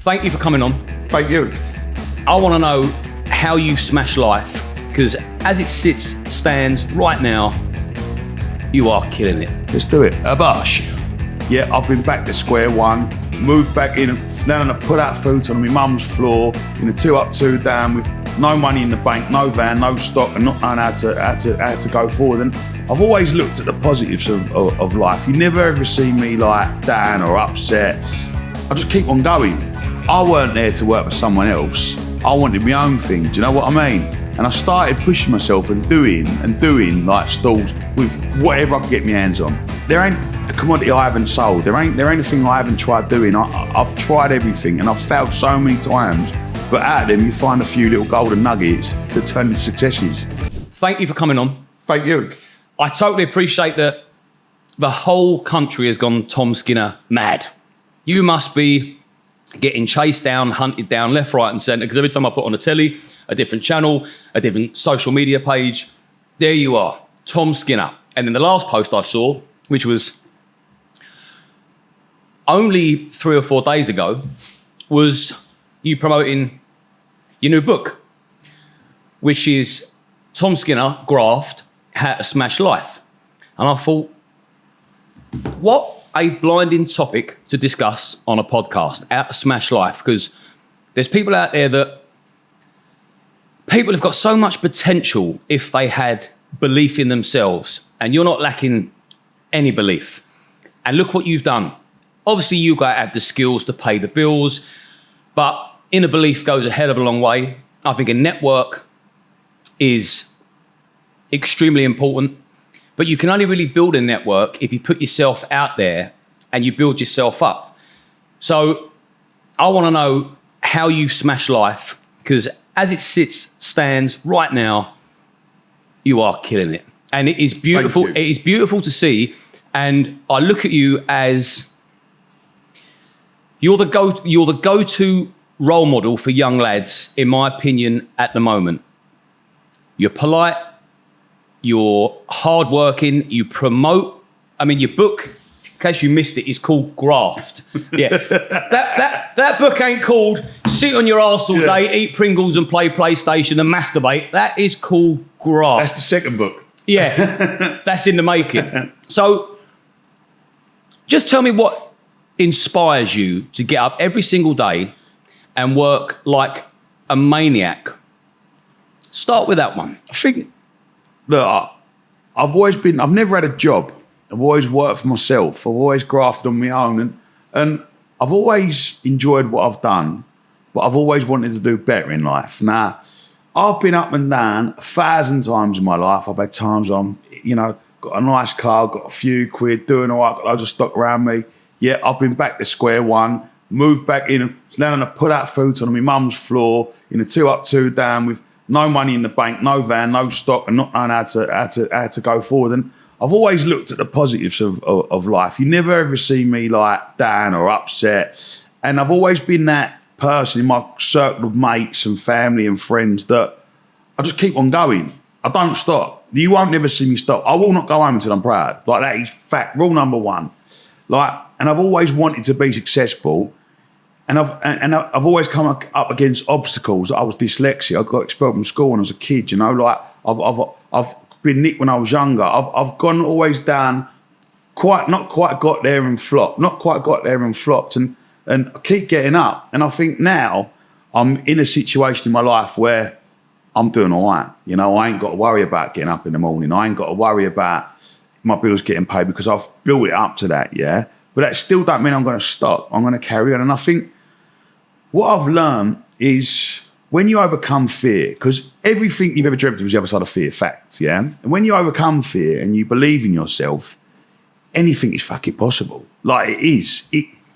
Thank you for coming on. Thank you. I want to know how you've smashed life, because as it stands right now, you are killing it. Let's do it. Bosh. Yeah, I've been back to square one, moved back in, then I put out food on my mum's floor in a 2 up, 2 down with no money in the bank, no van, no stock, and not knowing how to go forward. And I've always looked at the positives of life. You never ever see me like down or upset. I just keep on going. I weren't there to work for someone else. I wanted my own thing, do you know what I mean? And I started pushing myself and doing like stalls with whatever I could get my hands on. There ain't a commodity I haven't sold. There ain't a thing I haven't tried doing. I've tried everything and I've failed so many times, but out of them you find a few little golden nuggets that turn into successes. Thank you for coming on. Thank you. I totally appreciate that the whole country has gone Tom Skinner mad. You must be getting chased down, hunted down left, right and centre, because every time I put on a telly, a different channel, a different social media page, there you are, Tom Skinner. And then the last post I saw, which was only 3 or 4 days ago, was you promoting your new book, which is Tom Skinner, Graft, How to Smash Life. And I thought, what a blinding topic to discuss on a podcast, How to Smash Life, because there's people out there that people have got so much potential if they had belief in themselves, and you're not lacking any belief. And look what you've done. Obviously, you got to have the skills to pay the bills, but inner belief goes a hell of a long way. I think a network is extremely important, but you can only really build a network if you put yourself out there and you build yourself up. So I want to know how you've smashed life, because as it stands right now, you are killing it. And it is beautiful. It is beautiful to see. And I look at you as you're the go-to role model for young lads, in my opinion, at the moment. You're polite, you're hardworking, you promote. I mean, your book, in case you missed it, is called Graft. Yeah, that book ain't called sit on your arse all day, eat Pringles and play PlayStation and masturbate. That is called Graft. That's the second book. Yeah, that's in the making. So just tell me what inspires you to get up every single day and work like a maniac. Start with that one. I think that I've never had a job. I've always worked for myself. I've always grafted on my own, and I've always enjoyed what I've done, but I've always wanted to do better in life. Now, I've been up and down 1,000 times in my life. I've had times I'm, got a nice car, got a few quid, doing all right, got loads of stock around me. Yeah, I've been back to square one, moved back in, then I put out food on my mum's floor in a 2 up, 2 down with no money in the bank, no van, no stock, and not knowing how to go forward. And I've always looked at the positives of life. You never ever see me like down or upset. And I've always been that person in my circle of mates and family and friends that I just keep on going. I don't stop. You won't never see me stop. I will not go home until I'm proud. Like, that is fact, rule number one. And I've always wanted to be successful. And I've always come up against obstacles. I was dyslexic. I got expelled from school when I was a kid. I've been nicked when I was younger. I've gone always down, not quite got there and flopped, and I keep getting up. And I think now I'm in a situation in my life where I'm doing all right. I ain't got to worry about getting up in the morning. I ain't got to worry about my bills getting paid, because I've built it up to that. Yeah, but that still don't mean I'm going to stop. I'm going to carry on. And I think what I've learned is when you overcome fear, because everything you've ever dreamt of is the other side of fear, facts, yeah? And when you overcome fear and you believe in yourself, anything is fucking possible. Like, it is.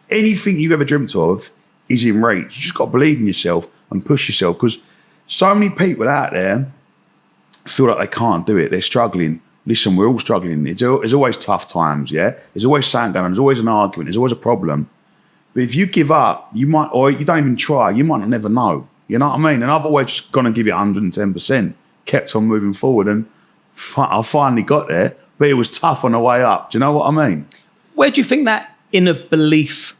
Anything you've ever dreamt of is in reach. You just got to believe in yourself and push yourself, because so many people out there feel like they can't do it. They're struggling. Listen, we're all struggling. There's always tough times, yeah? There's always something going on. There's always an argument. There's always a problem. But if you give up, you might, or you don't even try, you might never know. You know what I mean? And I've always just gone and give it 110%, kept on moving forward, and I finally got there, but it was tough on the way up. Do you know what I mean? Where do you think that inner belief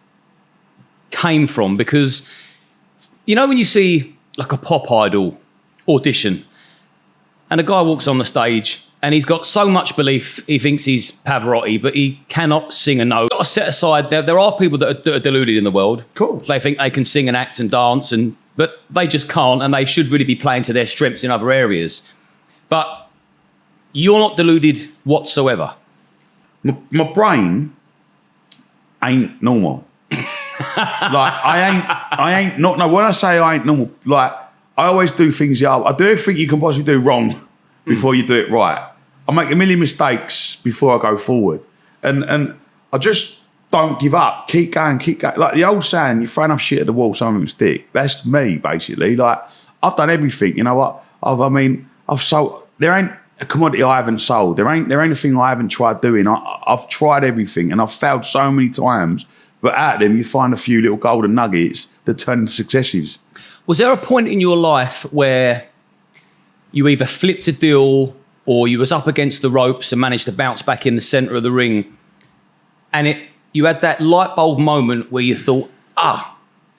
came from, because you know when you see like a pop idol audition and a guy walks on the stage and he's got so much belief, he thinks he's Pavarotti, but he cannot sing a note. You've got to set aside, there are people that are deluded in the world. Of course. They think they can sing and act and dance, but they just can't, and they should really be playing to their strengths in other areas. But you're not deluded whatsoever. My brain ain't normal. Like I ain't not. No, when I say I ain't normal, like I always do things. I do everything you can possibly do wrong before you do it right. I make a million mistakes before I go forward, and I just don't give up. Keep going, keep going. Like the old saying, you throw enough shit at the wall, some of them stick. That's me basically. Like I've done everything. You know what? I've sold. There ain't a commodity I haven't sold. There ain't a thing I haven't tried doing. I've tried everything, and I've failed so many times. But out of them, you find a few little golden nuggets that turn into successes. Was there a point in your life where you either flipped a deal or you was up against the ropes and managed to bounce back in the centre of the ring, and you had that light bulb moment where you thought,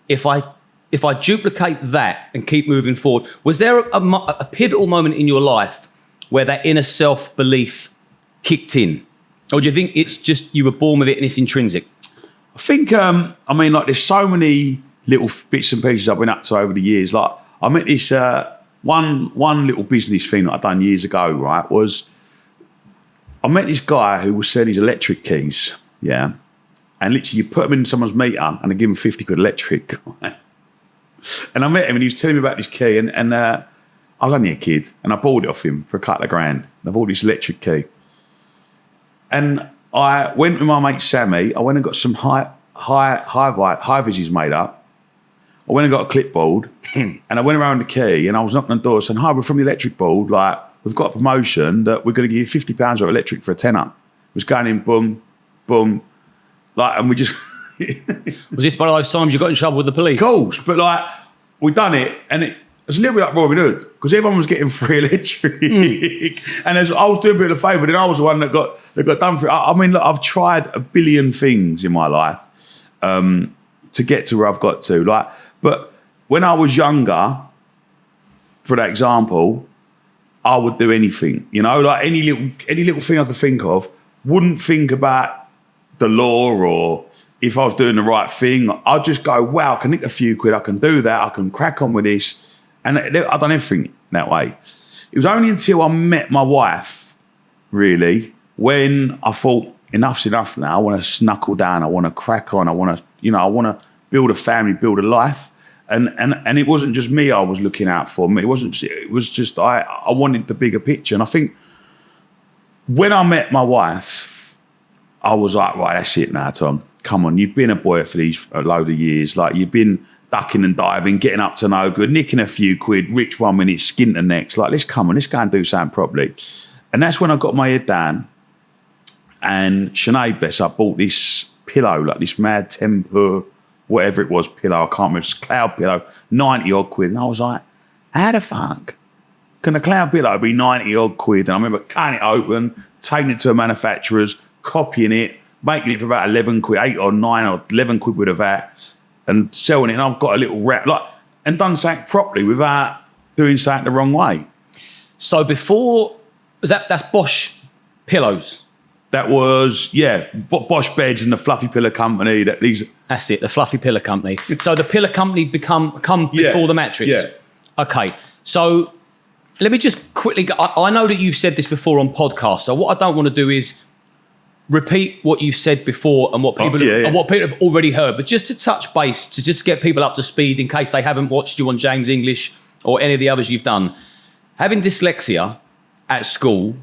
if I duplicate that and keep moving forward? Was there a pivotal moment in your life where that inner self-belief kicked in? Or do you think it's just you were born with it and it's intrinsic? I think, like there's so many little bits and pieces I've been up to over the years. Like I met this one little business thing that I'd done years ago, right, was I met this guy who was selling his electric keys, yeah, and literally you put them in someone's meter and they give him 50 quid electric. Right? And I met him and he was telling me about this key and I was only a kid and I bought it off him for a couple of grand. I bought this electric key. And I went with my mate Sammy. I went and got some high vises made up. I went and got a clipboard and I went around the key and I was knocking on the door saying, "Hi, we're from the electric board. Like, we've got a promotion that we're going to give you £50 worth of electric for a tenner." It was going in, boom, boom. Like, and we just... Was this one of those times you got in trouble with the police? Of course, but like, we done it and it was a little bit like Robin Hood because everyone was getting free electric. And I was doing a bit of a favour, then I was the one that got done for it. I mean, look, I've tried a billion things in my life to get to where I've got to. Like, but when I was younger, for that example, I would do anything, you know, like any little thing I could think of. Wouldn't think about the law or if I was doing the right thing. I'd just go, wow, I can nick a few quid, I can do that, I can crack on with this. And I've done everything that way. It was only until I met my wife, really, when I thought, enough's enough now. I want to snuckle down. I want to crack on. I want to build a family, build a life. And it wasn't just me I was looking out for. It was just I wanted the bigger picture. And I think when I met my wife, I was like, right, that's it now, Tom. Come on, you've been a boy for a load of years. Like, you've been ducking and diving, getting up to no good, nicking a few quid, rich 1 minute, skin the next. Like, let's go and do something properly. And that's when I got my head down. And Sinead, bless her, bought this pillow, like this Mad Temper, whatever it was, pillow. I can't remember. It's a cloud pillow, 90 odd quid. And I was like, how the fuck can a cloud pillow be 90 odd quid? And I remember cutting it open, taking it to a manufacturer's, copying it, making it for about 11 quid, 8 or 9 or 11 quid with a VAT, and selling it. And I've got a little wrap, like, and done something properly without doing something the wrong way. So before, that's Bosh pillows? That was, yeah, Bosh Beds and the Fluffy Pillow Company. That's it, the Fluffy Pillow Company. So the pillow company come before the mattress? Yeah. Okay, so let me just quickly go. I know that you've said this before on podcasts, so what I don't want to do is repeat what you've said before and what people have already heard, but just to touch base, to just get people up to speed in case they haven't watched you on James English or any of the others you've done. Having dyslexia at school,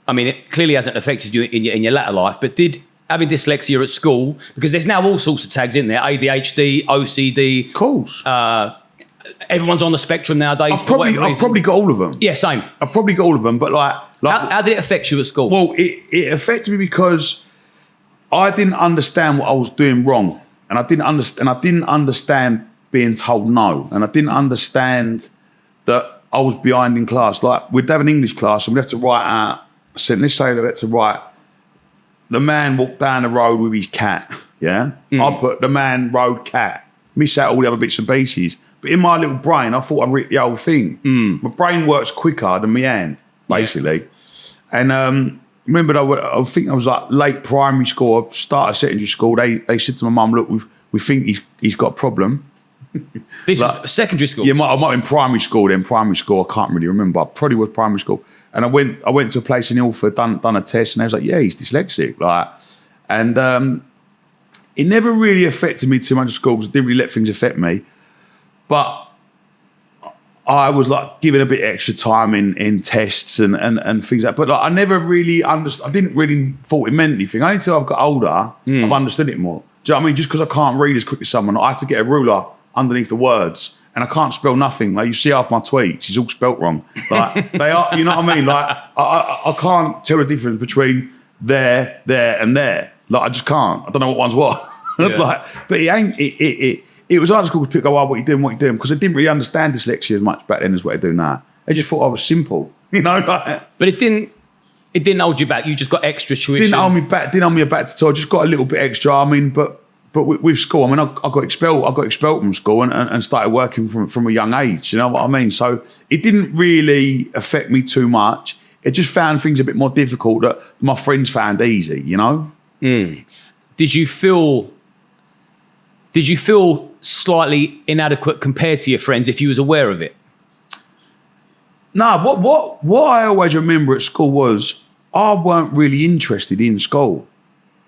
I mean, it clearly hasn't affected you in your latter life, but did having dyslexia at school, because there's now all sorts of tags in there, ADHD, OCD. Of course. Everyone's on the spectrum nowadays. I've probably got all of them. Yeah, same. I've probably got all of them, but like how did it affect you at school? Well, it affected me because I didn't understand what I was doing wrong, and I didn't understand being told no, and I didn't understand that I was behind in class. Like, we'd have an English class and we'd have to write out. Let's say that we had to write, the man walked down the road with his cat. yeah? I put the man, road, cat, miss out all the other bits and pieces. But in my little brain, I thought I'd read the whole thing. My brain works quicker than my hand, basically. And remember, I think I was like late primary school, I started secondary school. They said to my mum, look, we think he's got a problem. This was secondary school? Yeah, I might have been primary school then. Primary school, I can't really remember. I probably was primary school. And I went to a place in Ilford, done a test, and they was like, yeah, he's dyslexic. And it never really affected me too much at school because I didn't really let things affect me. But I was like given a bit extra time in tests and things like that. But like, I never really understood. I didn't really thought it meant anything. Only until I've got older, I've understood it more. Do you know what I mean? Just because I can't read as quick as someone, I have to get a ruler underneath the words. And I can't spell nothing. Like you see half my tweets, it's all spelt wrong. Like they are, you know what I mean? Like I can't tell the difference between there, and there. Like I just can't. I don't know what one's what. Yeah. But it ain't. It was hard to school to pick up, what you doing, because I didn't really understand dyslexia as much back then as what I do now. I just thought I was simple, you know. Like, but it didn't hold you back. You just got extra tuition. Didn't hold me back at all. I just got a little bit extra. I mean, but with school, I mean, I got expelled. I got expelled from school and started working from a young age. You know what I mean? So it didn't really affect me too much. It just found things a bit more difficult that my friends found easy. You know. Did you feel slightly inadequate compared to your friends if you was aware of it? No, what I always remember at school was I weren't really interested in school.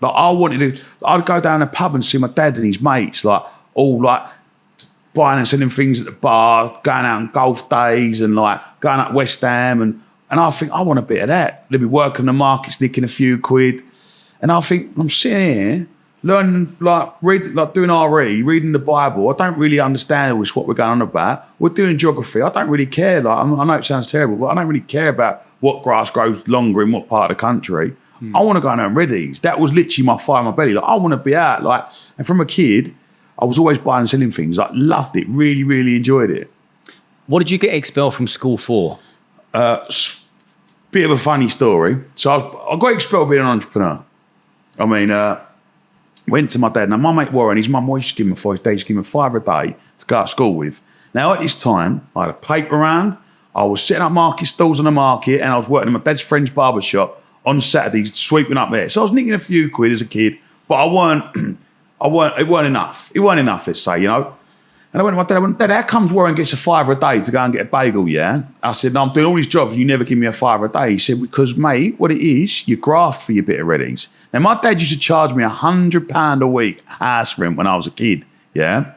Like I'd go down the pub and see my dad and his mates, like all like buying and selling things at the bar, going out on golf days and like going up West Ham and I think I want a bit of that. They'd be working the markets, nicking a few quid. And I think I'm sitting here learning, doing RE, reading the Bible. I don't really understand what we're going on about. We're doing geography. I don't really care. Like I know it sounds terrible, but I don't really care about what grass grows longer in what part of the country. I want to go and earn Reddies. That was literally my fire in my belly. Like I want to be out. Like, and from a kid, I was always buying and selling things. Like loved it. Really, really enjoyed it. What did you get expelled from school for? Bit of a funny story. So I got expelled being an entrepreneur. I mean, went to my dad. Now, my mate Warren, his mum always used to give him £5 a day to go to school with. Now, at this time, I had a paper round. I was setting up market stalls on the market and I was working in my dad's friend's barber shop on Saturdays, sweeping up there. So I was nicking a few quid as a kid, but it weren't enough. It weren't enough, let's say, you know. And I went to my dad, Dad, how comes Warren gets £5 a day to go and get a bagel, yeah? I said, no, I'm doing all these jobs and you never give me £5 a day. He said, because, mate, what it is, you graft for your bit of Reddies. Now, my dad used to charge me £100 a week house rent when I was a kid, yeah?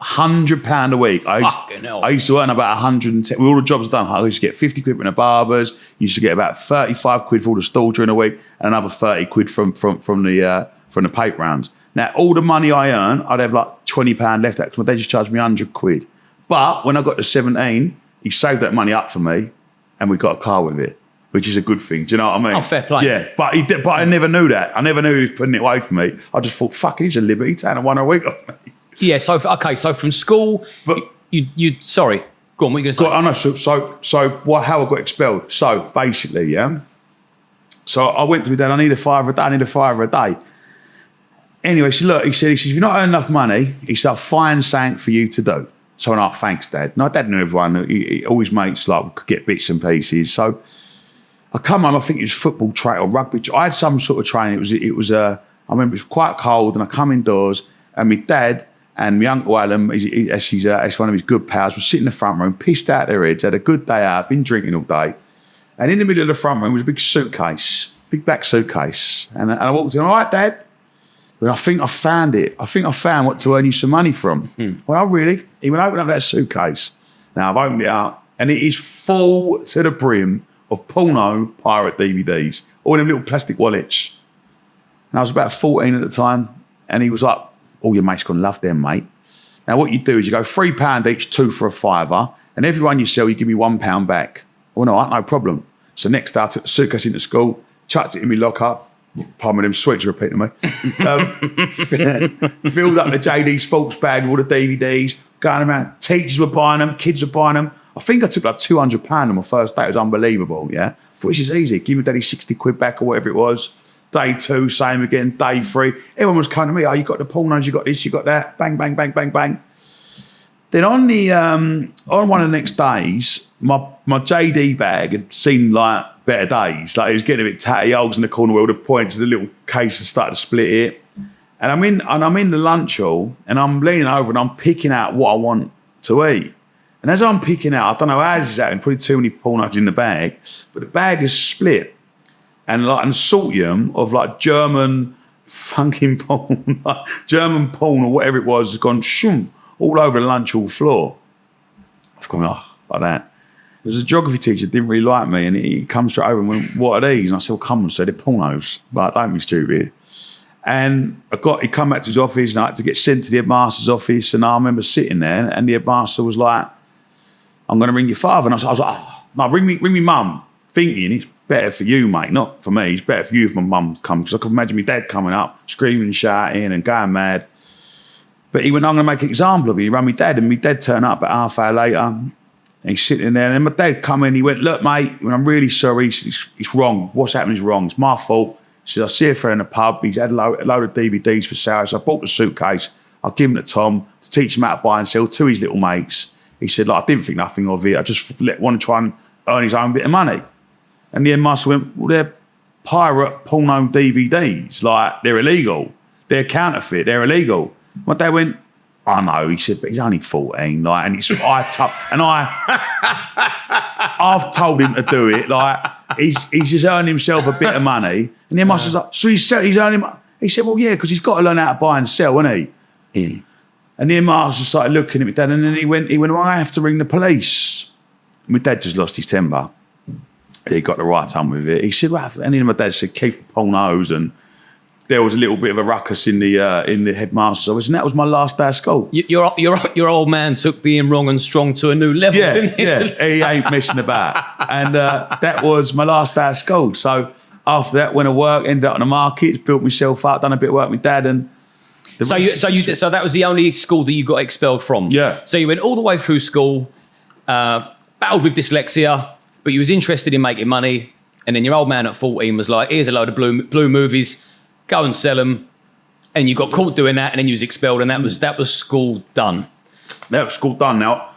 £100 a week. I used to earn about 110. With all the jobs done, I used to get 50 quid from the barbers, used to get about 35 quid for all the stall during the week, and another 30 quid from the paper rounds. Now, all the money I earn, I'd have like £20 left out because my dad just charged me 100 quid. But when I got to 17, he saved that money up for me and we got a car with it, which is a good thing. Do you know what I mean? Oh, fair play. Yeah, but I never knew that. I never knew he was putting it away for me. I just thought, fuck, he's a Liberty Town and £1 a week off me. Yeah, so from school, but sorry, go on, what are you going to say? I know, how I got expelled. So basically, yeah. So I went to my dad, I need £5 a day. Anyway, he said, if you're not earning enough money, he said, I'll find something for you to do. So I'm like, thanks, Dad. No, Dad knew everyone. All his mates could get bits and pieces. So I come home, I think it was football training or rugby. I had some sort of training. I remember it was quite cold and I come indoors and my dad and my uncle Alan, as one of his good pals, was sitting in the front room, pissed out their heads, had a good day out, been drinking all day. And in the middle of the front room was a big suitcase, big black suitcase. And I walked in, all right, Dad? But I think I found it. I think I found what to earn you some money from. Well, really? He went, open up that suitcase. Now, I've opened it up, and it is full to the brim of porno pirate DVDs, all in them little plastic wallets. And I was about 14 at the time, and he was like, oh, your mate's going to love them, mate. Now, what you do is you go £3 each, 2 for £5, and every one you sell, you give me £1 back. Well, no, no problem. So next day, I took the suitcase into school, chucked it in my locker, pardon me, them sweets are repeating me. Filled up the JD sports bag with all the DVDs, going around. Teachers were buying them, kids were buying them. I think I took like £200 on my first day. It was unbelievable, yeah? I thought, this is easy. Give me daddy 60 quid back or whatever it was. Day 2, same again. Day 3, everyone was coming to me. Oh, you got the pornos, you got this, you got that. Bang, bang, bang, bang, bang. Then on one of the next days, my JD bag had seen like better days. Like it was getting a bit tatty. I was in the corner where all the points of the little case had started to split it. And I'm in the lunch hall and I'm leaning over and I'm picking out what I want to eat. And as I'm picking out, I don't know how this is happening, probably too many pornos in the bag, but the bag is split. And like an consortium of like German funking porn, like German porn or whatever it was, has gone shoom all over the lunch hall floor. I was going, like that. There was a geography teacher that didn't really like me, and he comes straight over and went, "What are these?" And I said, "Well, come on, sir, they're pornos." But don't be stupid. And he come back to his office, and I had to get sent to the headmaster's office. And I remember sitting there, and the headmaster was like, "I'm going to ring your father." And I was like, "Oh, no, ring me mum," thinking it's better for you, mate, not for me. It's better for you if my mum comes, because I could imagine my dad coming up, screaming and shouting and going mad. But he went, "I'm going to make an example of you." He rang my dad, and my dad turned up about half hour later. And he's sitting there, and then my dad come in. He went, "Look, mate, I'm really sorry. He said, it's wrong. What's happened is wrong. It's my fault." He said, "I see a friend in the pub. He's had a load of DVDs for sale. So I bought the suitcase. I give him to Tom to teach him how to buy and sell to his little mates." He said, "Like, I didn't think nothing of it. I just want to try and earn his own bit of money." And the headmaster went, "Well, they're pirate porno DVDs. Like, they're illegal. They're counterfeit. They're illegal." My dad went, "I know." He said, "But he's only 14. Like, and I've told him to do it. Like, he's just earned himself a bit of money." And the headmaster's like, "So he's earning?" He said, "Well, yeah, because he's got to learn how to buy and sell, hasn't he?" Mm. And the headmaster started looking at me dad, and then he went, "Well, I have to ring the police." My dad just lost his temper. He got the right on with it. He said, "Well," and then my dad said, "Keep the pornos." And there was a little bit of a ruckus in the headmaster's office, and that was my last day of school. Your old man took being wrong and strong to a new level, didn't he? Yeah, he ain't messing about. And that was my last day of school. So after that, went to work, ended up on the market, built myself up, done a bit of work with dad, and so that was the only school that you got expelled from. Yeah. So you went all the way through school, battled with dyslexia, but you was interested in making money, and then your old man at 14 was like, "Here's a load of blue movies. Go and sell them," and you got caught doing that, and then you was expelled, and that was school done. That was school done. Now,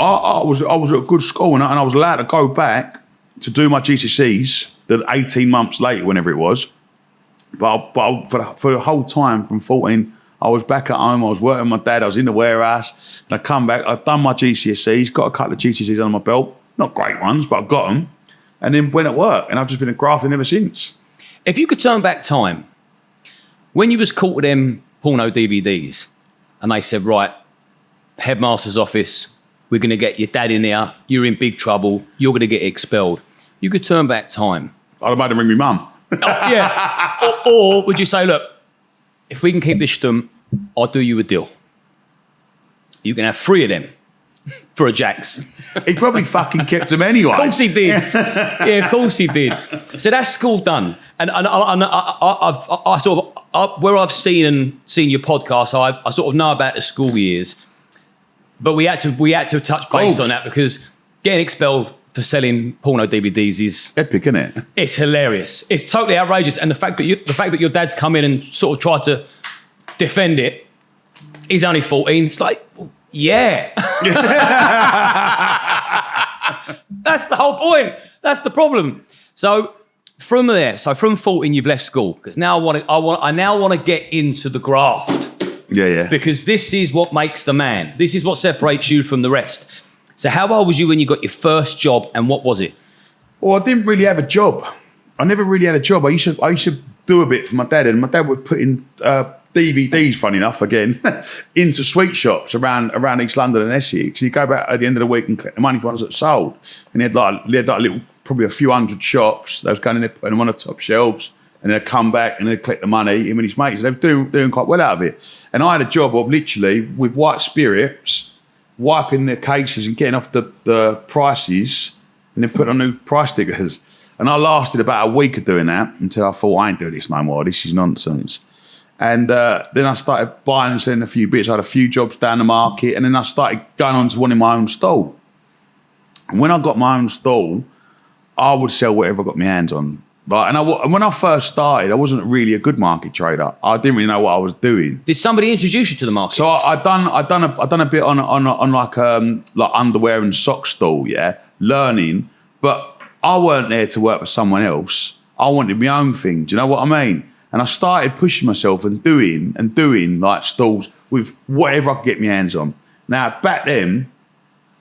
I was at a good school, and I was allowed to go back to do my GCSEs. The 18 months later, whenever it was, but for the whole time from 14, I was back at home. I was working with my dad. I was in the warehouse, and I come back. I'd done my GCSEs, got a couple of GCSEs under my belt, not great ones, but I got them, and then went at work, and I've just been a grafting ever since. If you could turn back time, when you was caught with them porno DVDs and they said, "Right, headmaster's office, we're going to get your dad in there, you're in big trouble, you're going to get expelled," you could turn back time. I'd have made him ring me mum. Yeah. Or would you say, "Look, if we can keep this stum, I'll do you a deal. You can have 3 of them for a Jax." He probably fucking kept them anyway. Of course he did. Yeah, of course he did. So that's school done. And I sort of, where I've seen your podcast, I sort of know about the school years, but we had to touch base on that, because getting expelled for selling porno DVDs is epic, isn't it? It's hilarious. It's totally outrageous, and the fact that your dad's come in and sort of tried to defend it. He's only 14. It's like, yeah. That's the whole point. That's the problem. So from 14, you've left school, because now I now want to get into the graft. Yeah. Because this is what makes the man. This is what separates you from the rest. So how old was you when you got your first job, and what was it? Well, I didn't really have a job. I never really had a job. I used to do a bit for my dad, and my dad would put in DVDs, funny enough, again, into sweet shops around East London and Essex. He'd go back at the end of the week and collect the money for ones that sold. And he had like a little, probably a few hundred shops. They was going in there, putting them on the top shelves, and they'd come back and they'd collect the money. Him and his mates, they were doing quite well out of it. And I had a job of literally, with white spirits, wiping the cases and getting off the prices, and then putting on new price stickers. And I lasted about a week of doing that until I thought, I ain't doing this no more. This is nonsense. And then I started buying and selling a few bits. I had a few jobs down the market, and then I started going on to wanting my own stall. And when I got my own stall, I would sell whatever I got my hands on. Like, and when I first started, I wasn't really a good market trader. I didn't really know what I was doing. Did somebody introduce you to the markets? So I done a bit on like underwear and sock stall, yeah, learning. But I weren't there to work for someone else. I wanted my own thing. Do you know what I mean? And I started pushing myself and doing like stalls with whatever I could get my hands on. Now back then,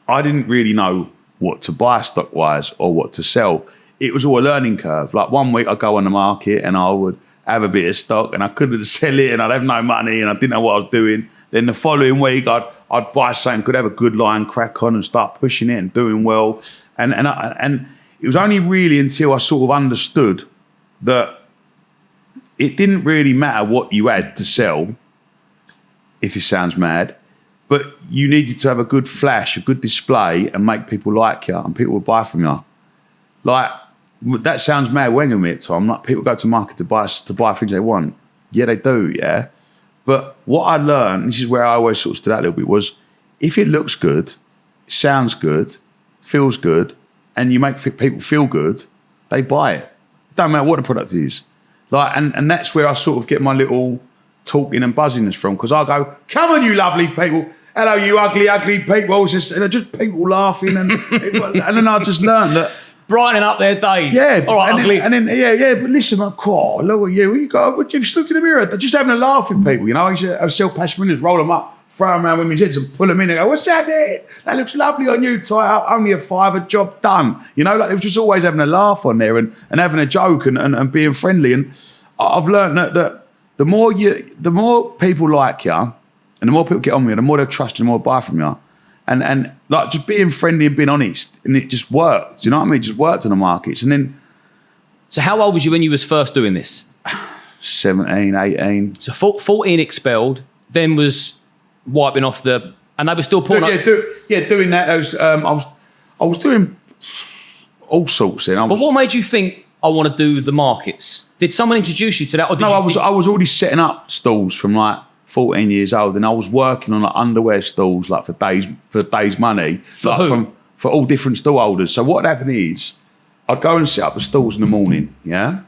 I didn't really know what to buy stock wise or what to sell. It was all a learning curve. Like one week I'd go on the market and I would have a bit of stock and I couldn't sell it and I'd have no money and I didn't know what I was doing. Then the following week I'd buy something, could have a good line, crack on and start pushing it and doing well. And it was only really until I sort of understood that it didn't really matter what you had to sell, if it sounds mad, but you needed to have a good flash, a good display and make people like you and people would buy from you. Like, that sounds mad winging a minute, Tom. Like, people go to market to buy things they want. Yeah, they do, yeah. But what I learned, this is where I always sort of stood out a little bit, was if it looks good, sounds good, feels good, and you make people feel good, they buy it. Don't matter what the product is. Like, and that's where I sort of get my little talking and buzziness from, because I go, come on, you lovely people. Hello, you ugly, ugly people. And just people laughing. And then I just learned that, brightening up their days. yeah, All right, ugly. But listen, like, oh, look at you. What you got? You just looked in the mirror. They're just having a laugh with people, you know. I used to sell passion roll them up, throw them around women's heads and pull them in and go, what's that there? That looks lovely on you, tie up, only a £5, job done. You know, like, it was just always having a laugh on there and having a joke and being friendly. And I've learned that the more people like you and the more people get on with you, the more they'll trust you, the more they'll buy from you. And like, just being friendly and being honest, and it just worked. Do you know what I mean? It just worked in the markets. And then, So how old was you when you was first doing this? 17, 18. So 14 expelled, then was wiping off the, and they were still pulling up. Doing that. I was doing all sorts. Then. But what made you think, I want to do the markets? Did someone introduce you to that? Or did No, you, I was already setting up stalls from like 14 years old, and I was working on like underwear stalls like for days money, For like, who? for all different stall holders. So what happened is, I'd go and set up the stalls in the morning, yeah,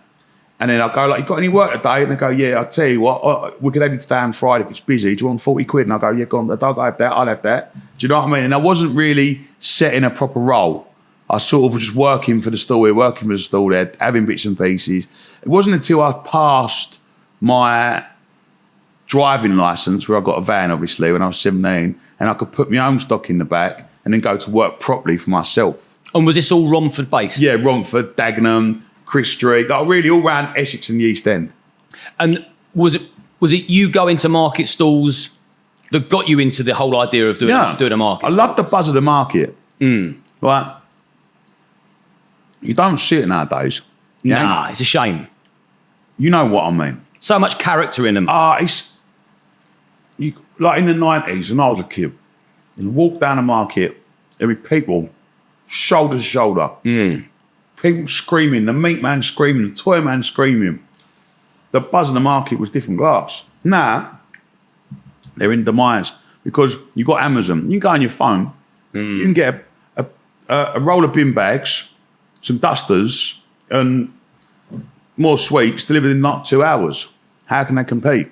and then I'd go like, you got any work today? And they go, yeah. I'll tell you what, we could have it today on Friday if it's busy. Do you want 40 quid? And I go, yeah, go on. I'll have that. I'll have that. Do you know what I mean? And I wasn't really setting a proper role. I sort of was just working for the stall here, working for the stall there, having bits and pieces. It wasn't until I passed my driving license, where I got a van, obviously, when I was 17, and I could put my own stock in the back and then go to work properly for myself. and was this all Romford based? Yeah, Romford, Dagenham, Chris Street, like really all round Essex and the East End. And was it you going to market stalls that got you into the whole idea of doing a market? I love the buzz of the market. Like, you don't see it nowadays. Nah, it's a shame. You know what I mean. So much character in them. Like in the 90s, when I was a kid, you walk down the market, there'd be people shoulder to shoulder. People screaming, the meat man screaming, the toy man screaming. The buzz in the market was different glass. Now, they're in demise because you've got Amazon. You can go on your phone, you can get a roll of bin bags, some dusters, and more sweets delivered in like 2 hours. How can they compete?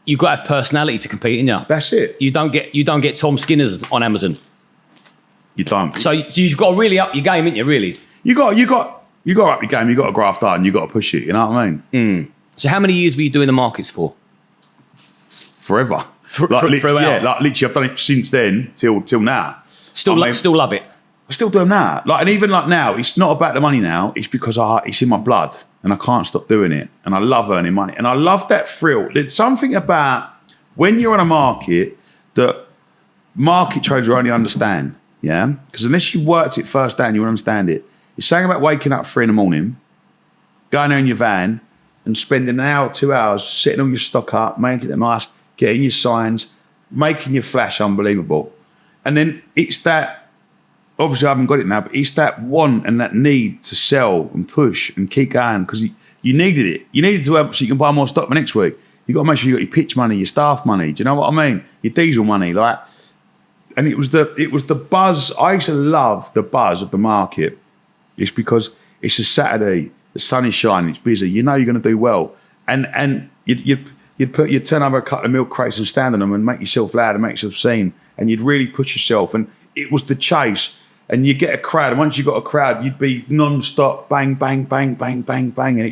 You've got to have personality to compete, ain't you? That's it. You don't get Tom Skinners on Amazon. You don't. So you've got to really up your game, ain't you? Really. You got to up your game. You got to graft hard, and you got to push it. You know what I mean? So how many years were you doing the markets for? Forever. Throughout? Yeah, like literally, I've done it since then till now. Still love it. I still do them now. Like, and even like now, it's not about the money now. It's because it's in my blood, and I can't stop doing it. And I love earning money, and I love that thrill. There's something about when you're on a market that market traders only understand. Yeah, because unless you worked it first down, you won't understand it. It's something about waking up 3 a.m, going there in your van, and spending an hour, 2 hours setting all your stock up, making it nice, getting your signs, making your flash unbelievable, and then it's that. Obviously, I haven't got it now, but it's that want and that need to sell and push and keep going because you needed it. You needed to have so you can buy more stock for next week. You got to make sure you got your pitch money, your staff money. Do you know what I mean? Your diesel money, like. And it was the buzz. I used to love the buzz of the market. It's because it's a Saturday. the sun is shining, it's busy, you know you're going to do well. And you'd turn over a couple of milk crates and stand on them and make yourself loud and make yourself seen, and you'd really push yourself. And it was the chase. And you get a crowd, and once you got a crowd, you'd be non-stop, bang, bang, bang, bang, bang, bang. And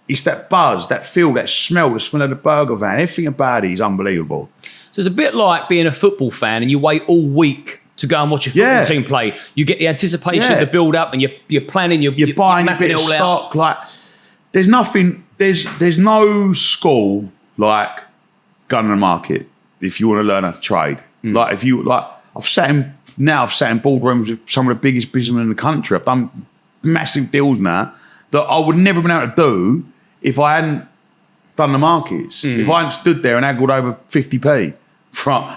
it's that buzz, that feel, that smell, the smell of the burger van. Everything about it is unbelievable. So it's a bit like being a football fan and you wait all week to go and watch your football team play. You get the anticipation, the build-up, and you're planning, you're buying mapping a bit it all of out. stock. Like, there's nothing, there's no school like going to the market if you want to learn how to trade. Like, if you, like, I've sat in boardrooms with some of the biggest businessmen in the country. I've done massive deals now that I would never have been able to do if I hadn't done the markets. If I hadn't stood there and haggled over 50p.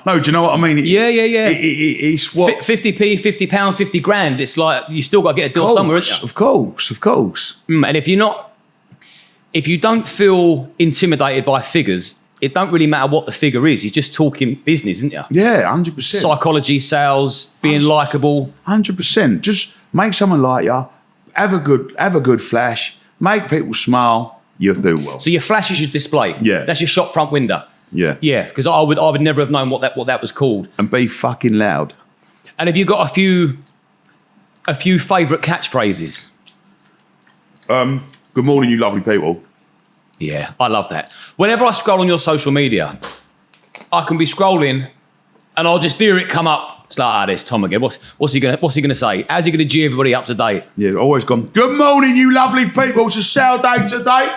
No, do you know what I mean? It's what... 50p, £50, 50 grand. It's like you still got to get a deal somewhere, isn't you? Of course. And if you don't feel intimidated by figures, it don't really matter what the figure is. You're just talking business, isn't you? Yeah, 100%. Psychology, sales, being likeable. 100%. Just make someone like you. Have a good flash. Make people smile. You'll do well. So your flash is your display. Yeah. That's your shop front window. Yeah. Yeah, because I would never have known what that was called. And be fucking loud. And have you got a few favourite catchphrases? Good morning, you lovely people. Yeah, I love that. Whenever I scroll on your social media, I can be scrolling and I'll just hear it come up. It's like, there's Tom again. What's he gonna say? How's he gonna G everybody up to date? Yeah, always gone, good morning, you lovely people. It's a sale day today.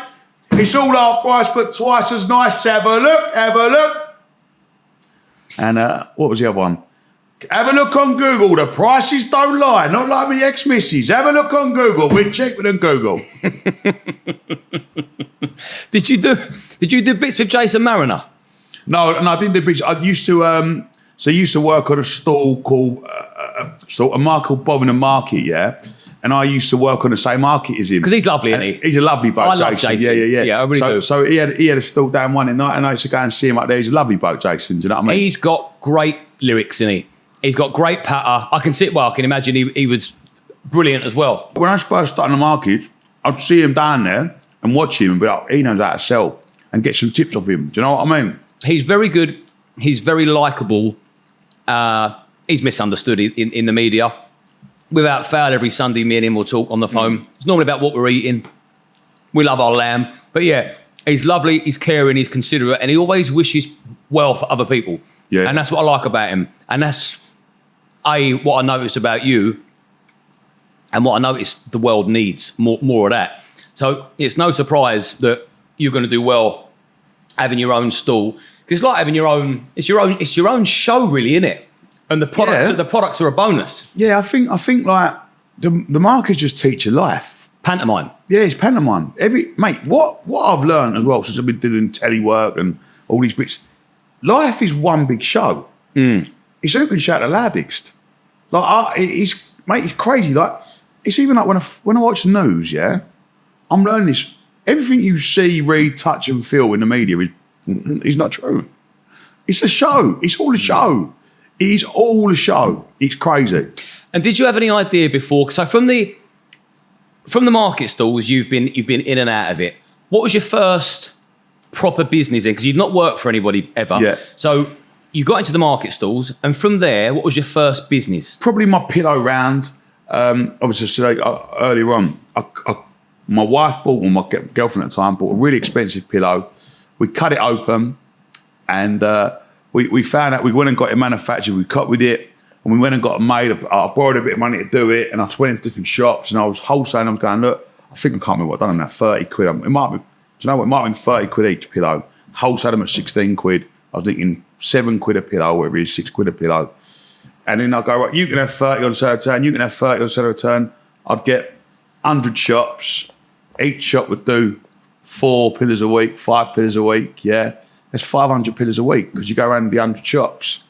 It's all half price, but twice as nice. Have a look. And what was the other one? Have a look on Google. The prices don't lie. Not like me ex-missus. Have a look on Google. We're cheaper than Google. Did you do bits with Jason Mariner? No, I didn't do bits. I used to work on a stall called a market called Bob in the Market, yeah. And I used to work on the same market as him. Because he's lovely, isn't he? He's a lovely bloke, I love Jason. Yeah. Yeah, I really do. So he had a stall down one night, and I used to go and see him up there. He's a lovely bloke, Jason. Do you know what I mean? He's got great lyrics, isn't he? He's got great patter. I can imagine he was brilliant as well. When I was first starting the market, I'd see him down there and watch him and be like, he knows how to sell, and get some tips off him. Do you know what I mean? He's very good. He's very likeable. He's misunderstood in the media. Without fail, every Sunday, me and him will talk on the phone. It's normally about what we're eating. We love our lamb. But yeah, he's lovely, he's caring, he's considerate, and he always wishes well for other people. Yeah. And that's what I like about him. And that's, what I notice about you, and what I notice the world needs, more of that. So it's no surprise that you're going to do well having your own stall. Because it's like having it's your own show, really, isn't it? And the products are a bonus. Yeah, I think like the markets just teach you life. Pantomime. Yeah, it's pantomime. What I've learned as well since I've been doing telework and all these bits, life is one big show. It's who can shout the loudest. Like it's crazy. Like it's even like when I watch the news, yeah, I'm learning this. Everything you see, read, touch, and feel in the media is not true. It's a show. It's all a show. It is all a show. It's crazy. And did you have any idea before? So from the market stalls, you've been in and out of it. What was your first proper business in? Because you've not worked for anybody ever. Yeah. So you got into the market stalls, and from there, what was your first business? Probably my pillow round. Obviously, earlier on, my wife bought, or my girlfriend at the time, bought a really expensive pillow. We cut it open, and we found out we went and got it manufactured. We cut with it, and we went and got it made. I borrowed a bit of money to do it, and I went into different shops, and I was wholesaling. I was going, look, I think I can't remember what I've done now, 30 quid. It might be, do you know what? It might have been 30 quid each pillow. Wholesale them at 16 quid. I was thinking 7 quid a pillow, whatever it is, 6 quid a pillow. And then I'll go, right, you can have 30 on sale return, you can have 30 on sale return. I'd get 100 shops. Each shop would do 4 pillars a week, 5 pillars a week, yeah. That's 500 pillars a week because you go around the 100 shops.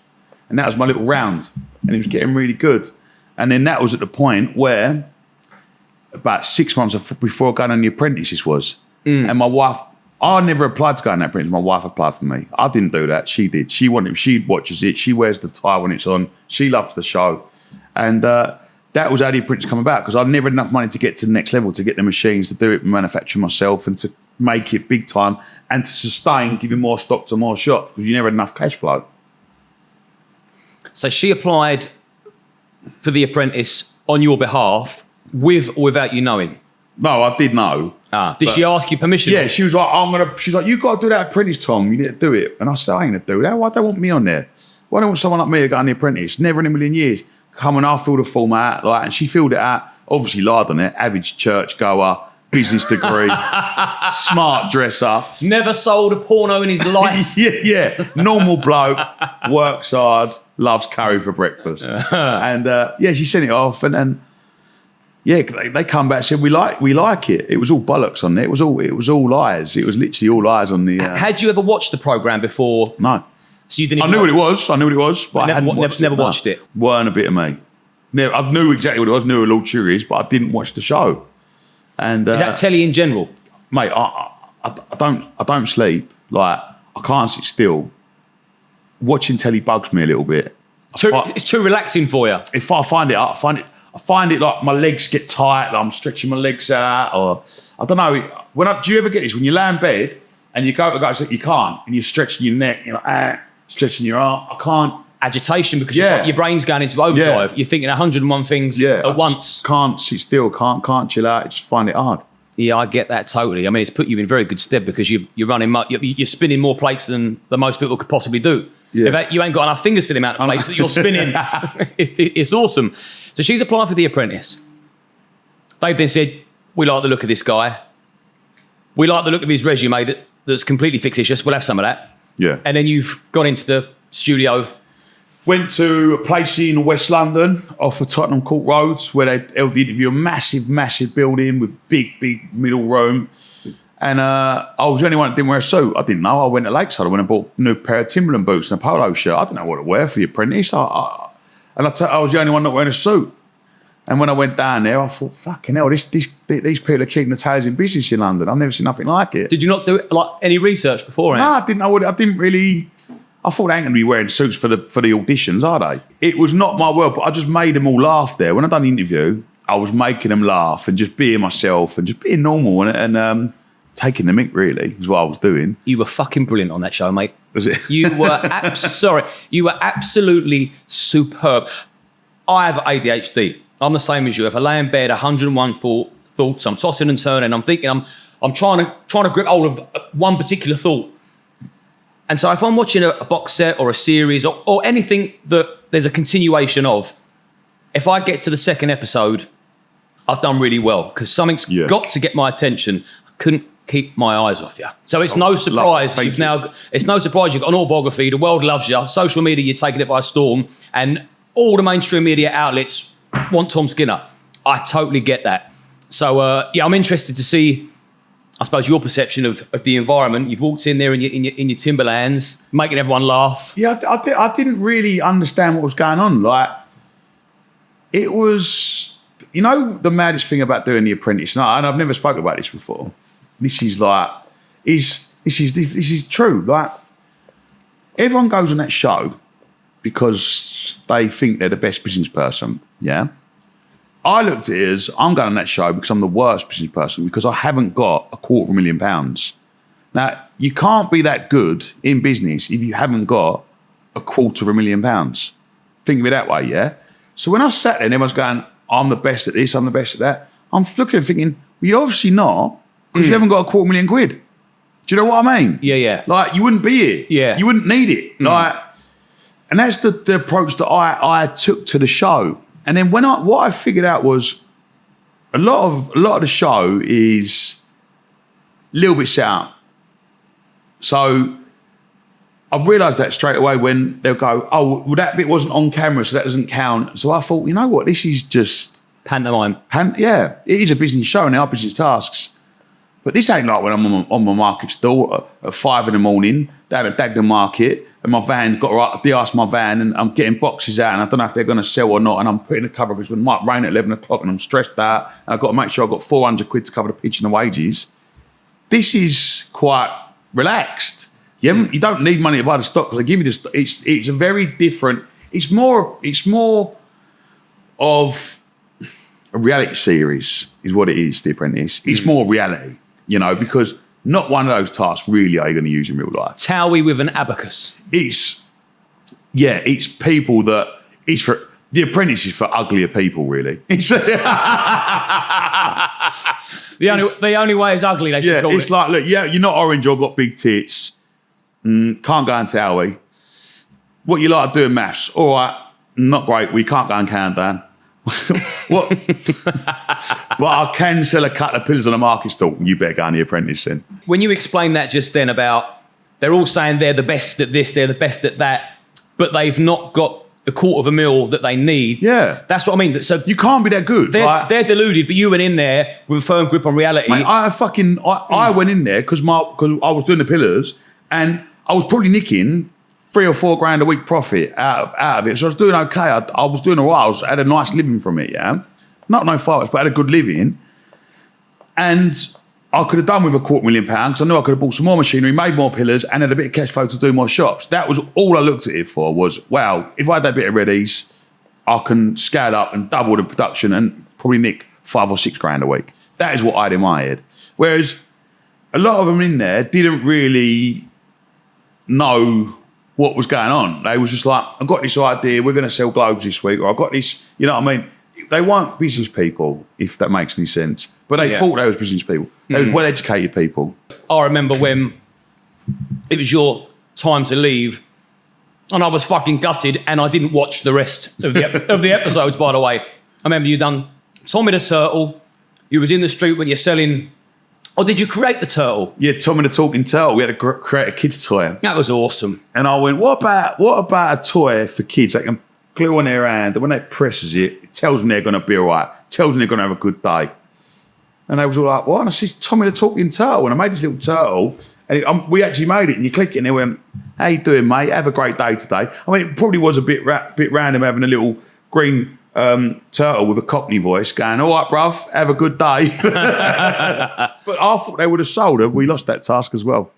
And that was my little round. And it was getting really good. And then that was at the point where about 6 months before going on the apprentices was. And my wife, I never applied to go on that apprentice. My wife applied for me. I didn't do that. She did. She watches it. She wears the tie when it's on. She loves the show. And that was how the apprentice come about, because I never had enough money to get to the next level, to get the machines, to do it, manufacture myself, and to make it big time, and to sustain giving more stock to more shops, because you never had enough cash flow. So she applied for the apprentice on your behalf, with or without you knowing? No, I did know. Did she ask you permission? Yeah, she was like, she's like, you got to do that apprentice, Tom. You need to do it. And I said, I ain't going to do that. Why don't want me on there? Why don't want someone like me to go on the apprentice? Never in a million years. Come and I'll fill the form out. Like, and she filled it out. Obviously lied on it. Average church goer, business degree, smart dresser. Never sold a porno in his life. yeah. Normal bloke, works hard, loves curry for breakfast. And she sent it off, and yeah, they come back and said, we like it. It was all bollocks on it. It was all lies. It was literally all lies on the. Had you ever watched the programme before? No. So you didn't. I knew what it was, but I hadn't never watched it. Weren't a bit of me. I knew exactly what it was. Knew who Lord Cheery is, but I didn't watch the show. And is that telly in general, mate? I don't sleep. Like, I can't sit still. Watching telly bugs me a little bit. It's too relaxing for you. If I find it like my legs get tight, like I'm stretching my legs out, or I don't know. Do you ever get this when you lay in bed and you go to go, you can't, and you're stretching your neck, you're like, stretching your arm, I can't. Agitation, because your brain's going into overdrive. Yeah. You're thinking 101 things at once. Can't sit still, can't chill out. I just find it hard. Yeah, I get that totally. I mean, it's put you in very good stead, because you're running, you're spinning more plates than most people could possibly do. Yeah. In fact, you ain't got enough fingers for the amount of plates that you're spinning. It's awesome. So she's applied for the apprentice. They've then said, we like the look of this guy. We like the look of his resume that's completely fictitious. We'll have some of that. Yeah. And then you've gone into the studio. Went to a place in West London off of Tottenham Court Road, where they held the interview, a massive building with big middle room. And I was the only one that didn't wear a suit. I didn't know. I went to Lakeside. I went and bought a new pair of Timberland boots and a polo shirt. I didn't know what to wear for the apprentice. I was the only one not wearing a suit. And when I went down there, I thought, fucking hell, these people are keeping the tails in business in London. I've never seen nothing like it. Did you not do any research beforehand? No, I didn't know. I didn't really. I thought they ain't going to be wearing suits for the auditions, are they? It was not my world, but I just made them all laugh there. When I done the interview, I was making them laugh and just being myself and just being normal and taking the mick, really, is what I was doing. You were fucking brilliant on that show, mate. Was it? You were you were absolutely superb. I have ADHD. I'm the same as you. If I lay in bed, 101 thoughts, I'm tossing and turning. I'm thinking, I'm trying to grip hold of one particular thought. And so if I'm watching a box set or a series or anything that there's a continuation of, if I get to the second episode, I've done really well, because something's got to get my attention. I couldn't keep my eyes off you. So it's no surprise it's no surprise you've got an autobiography, the world loves you, social media, you're taking it by storm, and all the mainstream media outlets want Tom Skinner. I totally get that. So I'm interested to see, I suppose, your perception of the environment. You've walked in there in your Timberlands, making everyone laugh. Yeah, I didn't really understand what was going on. Like, it was, the maddest thing about doing The Apprentice, and I've never spoken about this before. This is true. Like, everyone goes on that show because they think they're the best business person. Yeah. I looked at it as, I'm going on that show because I'm the worst business person, because I haven't got £250,000. Now, you can't be that good in business if you haven't got £250,000. Think of it that way, yeah? So when I sat there and everyone's going, I'm the best at this, I'm the best at that, I'm looking and thinking, well, you're obviously not, because you haven't got £250,000. Do you know what I mean? Yeah. Like, you wouldn't be here. Yeah. You wouldn't need it. Like, and that's the approach that I took to the show. And then what I figured out was a lot of the show is a little bit set up. So I realised that straight away when they'll go, oh, well, that bit wasn't on camera, so that doesn't count. So I thought, you know what, this is just pantomime. Yeah, it is a business show and they are business tasks. But this ain't like when I'm on my market stall at 5 a.m, down at Dagenham Market, and my van's got to de-ice my van, and I'm getting boxes out, and I don't know if they're going to sell or not, and I'm putting the cover because it might rain at 11 o'clock, and I'm stressed out, and I've got to make sure I've got £400 to cover the pitch and the wages. This is quite relaxed. You don't need money to buy the stock, because they give you the stock. It's a very different. It's more of a reality series is what it is, The Apprentice. It's more reality, you know, because not one of those tasks really are you going to use in real life. Towie with an abacus. It's people that, The Apprentice is for uglier people, really. The only way is ugly, they should call it. It's like, look, you're not orange or got big tits. Can't go on Towie. What you like doing maths? All right, not great. We can't go on countdown. What? But I can sell a couple of pillars on a market stall. You better go on The Apprentice then. When you explained that just then about they're all saying they're the best at this, they're the best at that, but they've not got the $250,000 that they need. Yeah. That's what I mean. So you can't be that good. They're deluded, but you went in there with a firm grip on reality. Mate, I went in there because I was doing the pillars and I was probably nicking $3 or $4 grand a week profit out of it. So I was doing okay. I was doing all right. I had a nice living from it, yeah. Not no fights, but I had a good living. And I could have done with £250,000 because I knew I could have bought some more machinery, made more pillars, and had a bit of cash flow to do more shops. That was all I looked at it for was, wow, if I had that bit of readies, I can scale up and double the production and probably nick $5 or $6 grand a week. That is what I had in my head. Whereas a lot of them in there didn't really know what was going on. They was just like, I've got this idea, we're going to sell globes this week, or I've got this, you know what I mean? They weren't business people, if that makes any sense. But they thought they was business people. They was well-educated people. I remember when it was your time to leave and I was fucking gutted and I didn't watch the rest of the episodes, by the way. I remember you done Tommy the Turtle. You was in the street when you're selling... Or did you create the turtle? Yeah, Tommy the Talking Turtle. We had to create a kid's toy. That was awesome. And I went, what about a toy for kids that can glue on their hand, and when they presses it, it tells them they're going to be all right, tells them they're going to have a good day. And they was all like, what? And I said, Tommy the Talking Turtle. And I made this little turtle, and we actually made it, and you click it, and they went, how you doing, mate? Have a great day today. I mean, it probably was a bit random having a little green turtle with a Cockney voice going, all right, bruv, have a good day. But I thought they would have sold her. We lost that task as well.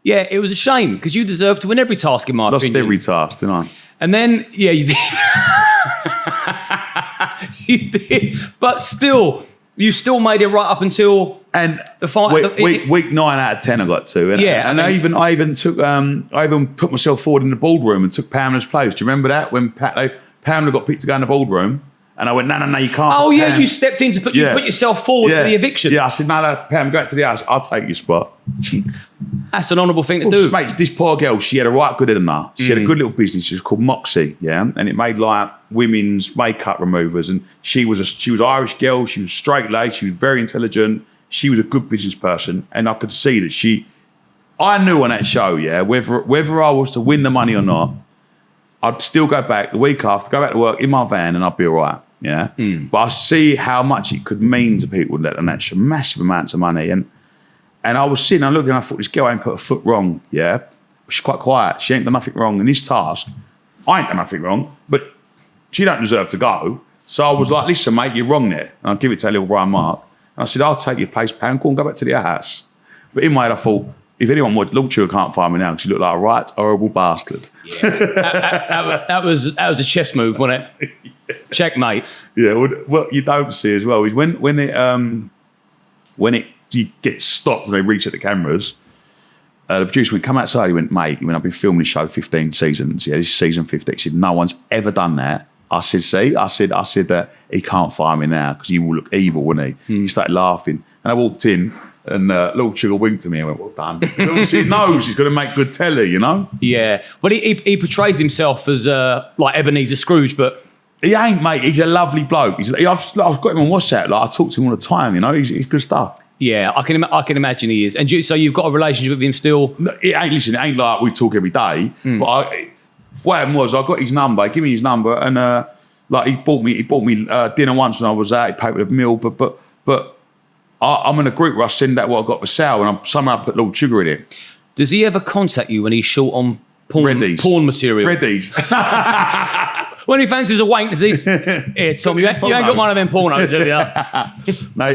Yeah, it was a shame, because you deserved to win every task, in my opinion. Lost every task, didn't I? And then, yeah, you did. You did. But still, you still made it right up until the fight. Week 9 out of 10 I got to. And, yeah. And I even took I even put myself forward in the boardroom and took Pamela's place. Do you remember that? When Pamela got picked to go in the boardroom? And I went, no, you can't. Oh, yeah, you stepped in to put yourself forward for the eviction. Yeah, I said, no, Pam, go back to the house. I'll take your spot. That's an honourable thing to do. Mate, this poor girl, she had a right good in her. She had a good little business. She was called Moxie, yeah? And it made like women's makeup removers. And she was an Irish girl. She was straight laced. She was very intelligent. She was a good business person. And I could see that I knew on that show, yeah, whether I was to win the money or not, I'd still go back the week after, go back to work in my van, and I'd be all right. Yeah, but I see how much it could mean to people that that's massive amounts of money. And I was sitting and looking, and I thought, this girl ain't put a foot wrong. Yeah, she's quite quiet. She ain't done nothing wrong in this task. I ain't done nothing wrong, but she don't deserve to go. So I was like, listen, mate, you're wrong there. And I'll give it to her little Brian Mark. And I said, I'll take your place, Pam. Go and go back to the house. But in my head, I thought, if anyone would, Lord Sugar can't find me now because you look like a right horrible bastard. Yeah, that was a chess move, wasn't it? Checkmate. Yeah. What you don't see as well is when you get stopped and they reach at the cameras. The producer would come outside. He went, mate. I've been filming this show 15 seasons. Yeah, this is season 15. He said, no one's ever done that. I said, see, I said that he can't fire me now because he will look evil, wouldn't he? He started laughing, and I walked in. And Lord Sugar winked to me and went, well done. Obviously he knows he's going to make good telly, you know? Yeah. But he portrays himself as like Ebenezer Scrooge, but... He ain't, mate. He's a lovely bloke. I've got him on WhatsApp. Like, I talk to him all the time, you know? He's good stuff. Yeah, I can imagine he is. And so you've got a relationship with him still? No, it ain't like we talk every day. But what happened was I got his number. He gave me his number, and like he bought me dinner once when I was out. He paid with a meal, but I'm in a group where I send out what I got for sale, and somehow put Lord Sugar in it. Does he ever contact you when he's short on porn material? Reddies. When he fancies a wank, does he? Here, Tom, you ain't got one of them pornos, have you? No,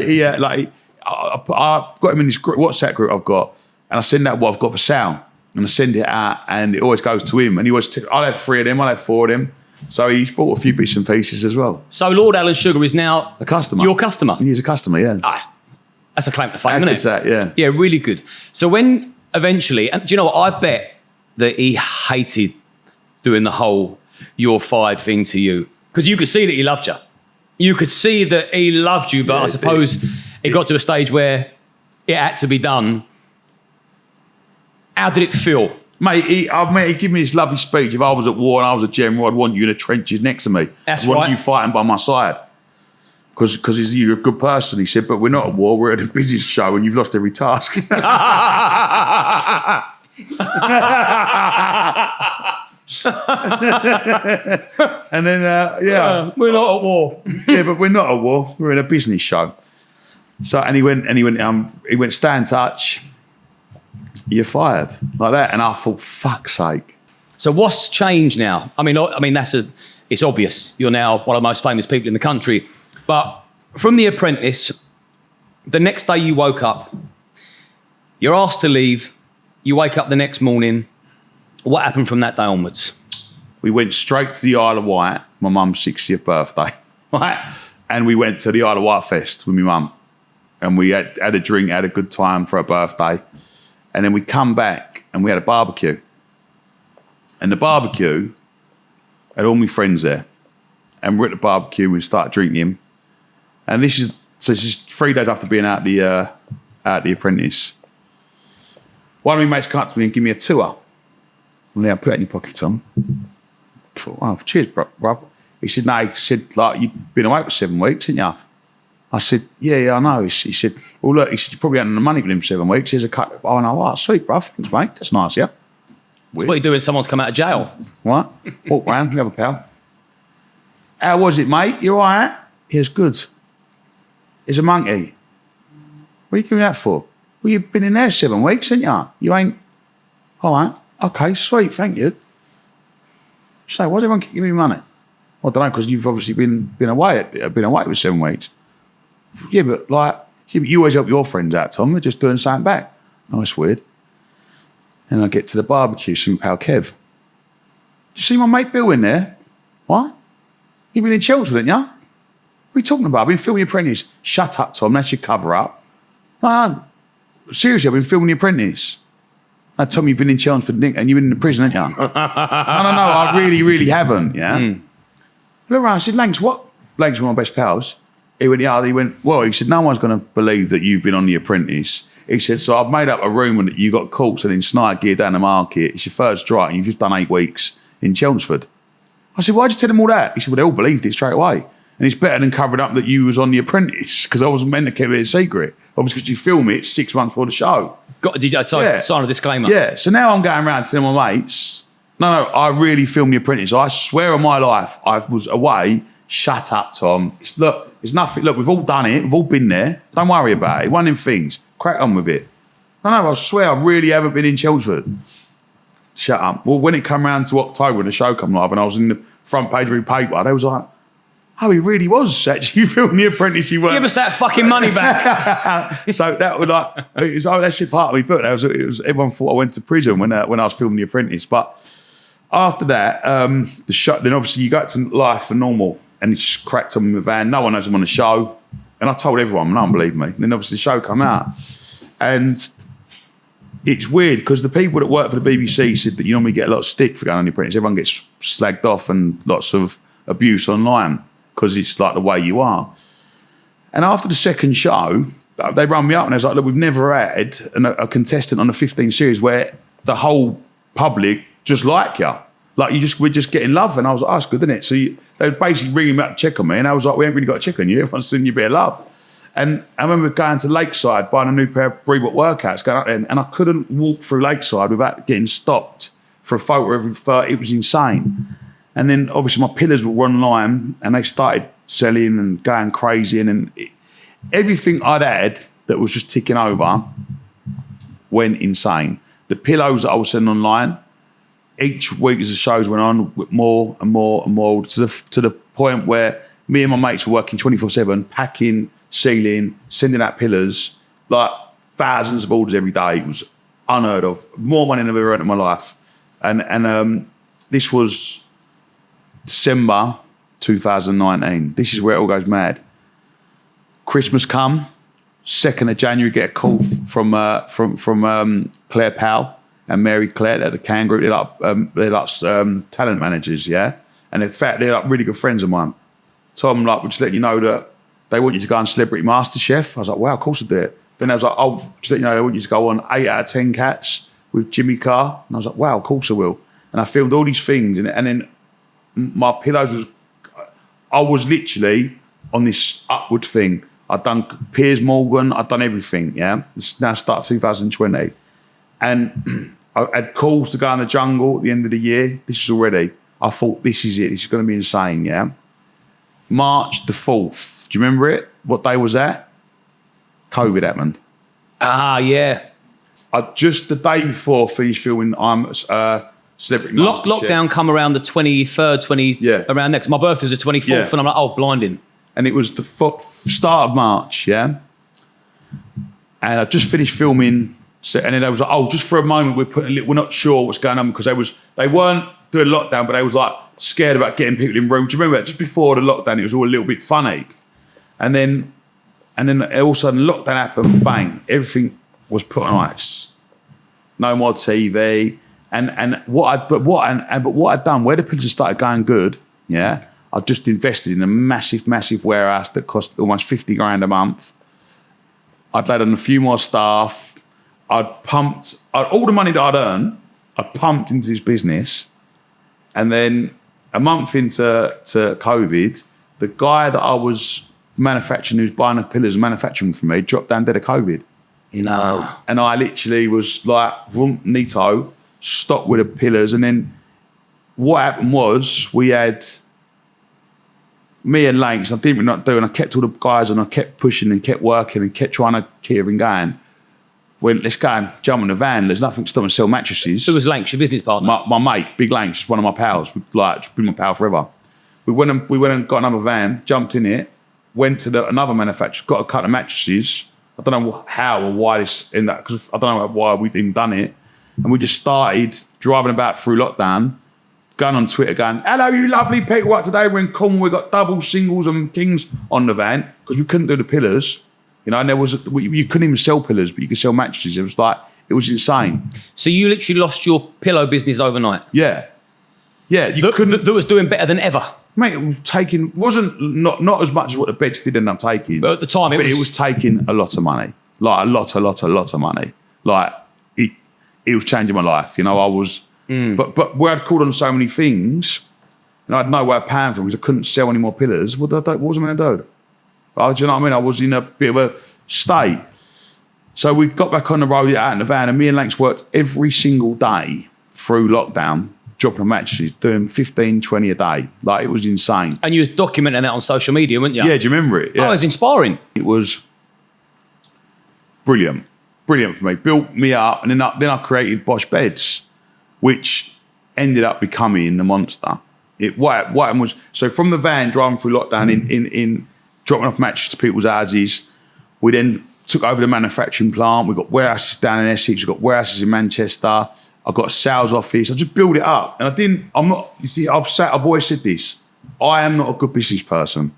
I got him in this WhatsApp group I've got, and I send out what I've got for sale, and I send it out, and it always goes to him, and he always I'll have 3 of them, I'll have 4 of them, So he's bought a few bits and pieces as well. So Lord Alan Sugar is now A customer. your customer. He's a customer, yeah. Ah, that's a claim to fame, How isn't good's it? that, yeah. Yeah, really good. So when eventually, and do you know what? I bet that he hated doing the whole "you're fired" thing to you, because you could see that he loved you. You could see that he loved you, but Yeah, I suppose it got to a stage where it had to be done. How did it feel? Mate, he'd give me this lovely speech. If I was at war and I was a general, I'd want you in the trenches next to me. That's I'd want right. you fighting by my side. Because you're a good person, he said, but we're not at war, we're at a business show and you've lost every task. And then, We're not at war. yeah, but we're not at war, we're in a business show. So, and he went, stay in touch, you're fired, like that. And I thought, fuck's sake. So what's changed now? I mean, it's obvious. You're now one of the most famous people in the country. But from The Apprentice, the next day you woke up, you're asked to leave, you wake up the next morning. What happened from that day onwards? We went straight to the Isle of Wight, my mum's 60th birthday, right? And we went to the Isle of Wight Fest with my mum. And we had a drink, had a good time for her birthday. And then we come back and we had a barbecue. And the barbecue had all my friends there. And we're at the barbecue and we start drinking. And this is 3 days after being out the Apprentice. One of my mates come up to me and give me a tour. And I put it in your pocket, Tom. I thought, oh, cheers, bro. He said, no, like, you've been away for 7 weeks, haven't you? I said, yeah, I know. He said, well, look, he said, you probably hadn't the money with him 7 weeks. Here's a cut. Oh, no, oh, sweet, bro. Thanks, mate. That's nice, yeah. That's what you do when someone's come out of jail. What? Walk round, we have a pal. How was it, mate? You all right? Yeah, it's good. Here's a monkey. What are you giving that for? Well, you've been in there 7 weeks, haven't you? You ain't... All right. Okay, sweet, thank you. So, why does everyone keep giving me money? Well, I don't know, because you've obviously been away for 7 weeks. Yeah, but you always help your friends out, Tom. They're just doing something back. Oh, that's weird. And I get to the barbecue, see my pal Kev. You see my mate Bill in there? What? You've been in Chelmsford, haven't you? What are you talking about? I've been filming The Apprentice. Shut up, Tom. That's your cover up. No. Seriously, I've been filming The Apprentice. No, Tom, you've been in Chelmsford, Nick, and you've been in the prison, haven't you? No, I really, really haven't, yeah? Look around, I said, Langs, what? Langs, one of my best pals. He went, yeah, he said, no one's going to believe that you've been on The Apprentice. He said, so I've made up a rumour that you got caught selling snipe gear down the market. It's your first strike and you've just done 8 weeks in Chelmsford. I said, why'd you tell them all that? He said, well, they all believed it straight away. And it's better than covering up that you was on The Apprentice, because I wasn't meant to keep it a secret. Obviously, because you film it 6 months before the show. Sign a disclaimer. Yeah, so now I'm going around telling my mates, no, I really filmed The Apprentice. I swear on my life, I was away. Shut up, Tom. It's nothing. Look, we've all done it. We've all been there. Don't worry about it. One of them things. Crack on with it. No, I swear I really haven't been in Chelmsford. Shut up. Well, when it come round to October and the show come live and I was in the front page of the paper, they was like, oh, he really was actually filming The Apprentice. He Give us that fucking money back. So that was like, that's it, part of me book. It was everyone thought I went to prison when I was filming The Apprentice. But after that, the show, then obviously you got to life for normal and it just cracked on in the van. No one knows I'm on the show. And I told everyone, no one believed me. And then obviously the show come out. And it's weird because the people that work for the BBC said that you normally get a lot of stick for going on The Apprentice. Everyone gets slagged off and lots of abuse online because it's like the way you are. And after the second show, they run me up and they was like, look, we've never had a contestant on the 15 series where the whole public just like you. Like we're just getting love. And I was like, oh, that's good, isn't it? So they were basically ringing me up to check on me. And I was like, we ain't really got a check on you. Everyone's sending you a bit of love. And I remember going to Lakeside, buying a new pair of Reebok workouts, going up there, and I couldn't walk through Lakeside without getting stopped for a photo every 30. It was insane. And then obviously my pillars were online and they started selling and going crazy. And everything I'd had that was just ticking over went insane. The pillows that I was selling online, each week as the shows went on, with more and more and more to the point where me and my mates were working 24/7, packing, sealing, sending out pillars, like thousands of orders every day. It was unheard of. More money than I've ever earned in my life. And this was December 2019. This is where it all goes mad. Christmas come, 2nd of January, get a call from Claire Powell and Mary Claire at the Can Group. They're like talent managers, yeah? And in fact, they're like really good friends of mine. Tom, like, we'll just let you know that they want you to go on Celebrity MasterChef. I was like, wow, of course I do it. Then I was like, oh, just let you know, they want you to go on 8 out of 10 Cats with Jimmy Carr. And I was like, wow, of course I will. And I filmed all these things. And then my pillows I was literally on this upward thing. I'd done Piers Morgan, I'd done everything, yeah? It's now start 2020. And I had calls to go in the jungle at the end of the year. This is already, I thought, this is it. This is going to be insane, yeah? March the 4th. Do you remember it? What day was that? COVID happened. Ah, yeah. I just the day before finished filming Celebrity MasterChef. Lockdown come around the 23rd, around next. My birthday's the 24th, and I'm like, oh, blinding. And it was the start of March, yeah? And I just finished filming, and then they was like, oh, just for a moment, we're not sure what's going on, because they weren't doing lockdown, but they was like scared about getting people in rooms. Do you remember just before the lockdown, it was all a little bit funny. And then all of a sudden, lockdown happened, bang, everything was put on ice. No more TV. But what I'd done, where the pillars started going good, yeah, I just invested in a massive, massive warehouse that cost almost 50 grand a month. I'd laid on a few more staff. I'd pumped all the money that I'd earned, I pumped into this business. And then a month into COVID, the guy that I was manufacturing, who was buying the pillars and manufacturing for me, dropped down dead of COVID. No. And I literally was like, Nito, stopped with the pillars. And then what happened was we had me and Lanks, I didn't really not do, and I kept all the guys and I kept pushing and kept working and kept trying to keep everything going. Went, let's go and jump in the van. There's nothing to stop and sell mattresses. Who was Lanks, your business partner? My mate, Big Lanks, one of my pals. Like, been my pal forever. We went and got another van, jumped in it, went to another manufacturer, got a couple of mattresses. I don't know how or why this in that, because I don't know why we'd even done it. And we just started driving about through lockdown, going on Twitter, going, hello, you lovely people. What today we're in Cornwall, we got doubles, singles, and kings on the van, because we couldn't do the pillars. You know, and you couldn't even sell pillars, but you could sell mattresses. It was insane. So you literally lost your pillow business overnight? Yeah. Yeah, that was doing better than ever? Mate, it was wasn't not as much as what the beds did end up taking. But at the time, it was taking a lot of money. Like, a lot of money. Like, it was changing my life. You know, I was... But where I'd called on so many things, and I had no way of paying for them because I couldn't sell any more pillars, what was I going to do? Do you know what I mean? I was in a bit of a state. So we got back on the road out in the van, and me and Lanks worked every single day through lockdown, dropping mattresses, doing 15, 20 a day. Like, it was insane. And you was documenting that on social media, weren't you? Yeah, do you remember it? Yeah. Oh, it was inspiring. It was brilliant. Brilliant for me. Built me up, and then I created Bosh Beds, which ended up becoming the monster. What happened was, so from the van driving through lockdown in dropping off mattresses to people's houses, we then took over the manufacturing plant. We got warehouses down in Essex. We got warehouses in Manchester. I got a sales office. I just built it up, and I've always said this. I am not a good business person.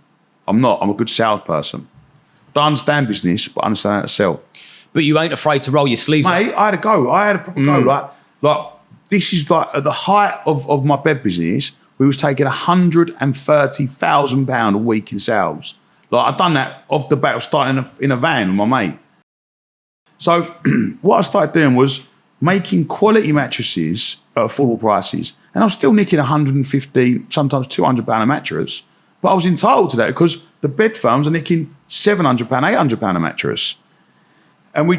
I'm a good salesperson. I don't understand business, but I understand how to sell. But you ain't afraid to roll your sleeves up. Mate, I had a go. I had a proper go. Like this is like at the height of my bed business, we was taking £130,000 a week in sales. Like, I'd done that off the bat of starting in a van with my mate. So what I started doing was making quality mattresses at affordable prices. And I was still nicking 150, sometimes £200 a mattress. But I was entitled to that because the bed firms are nicking £700, £800 a mattress. And we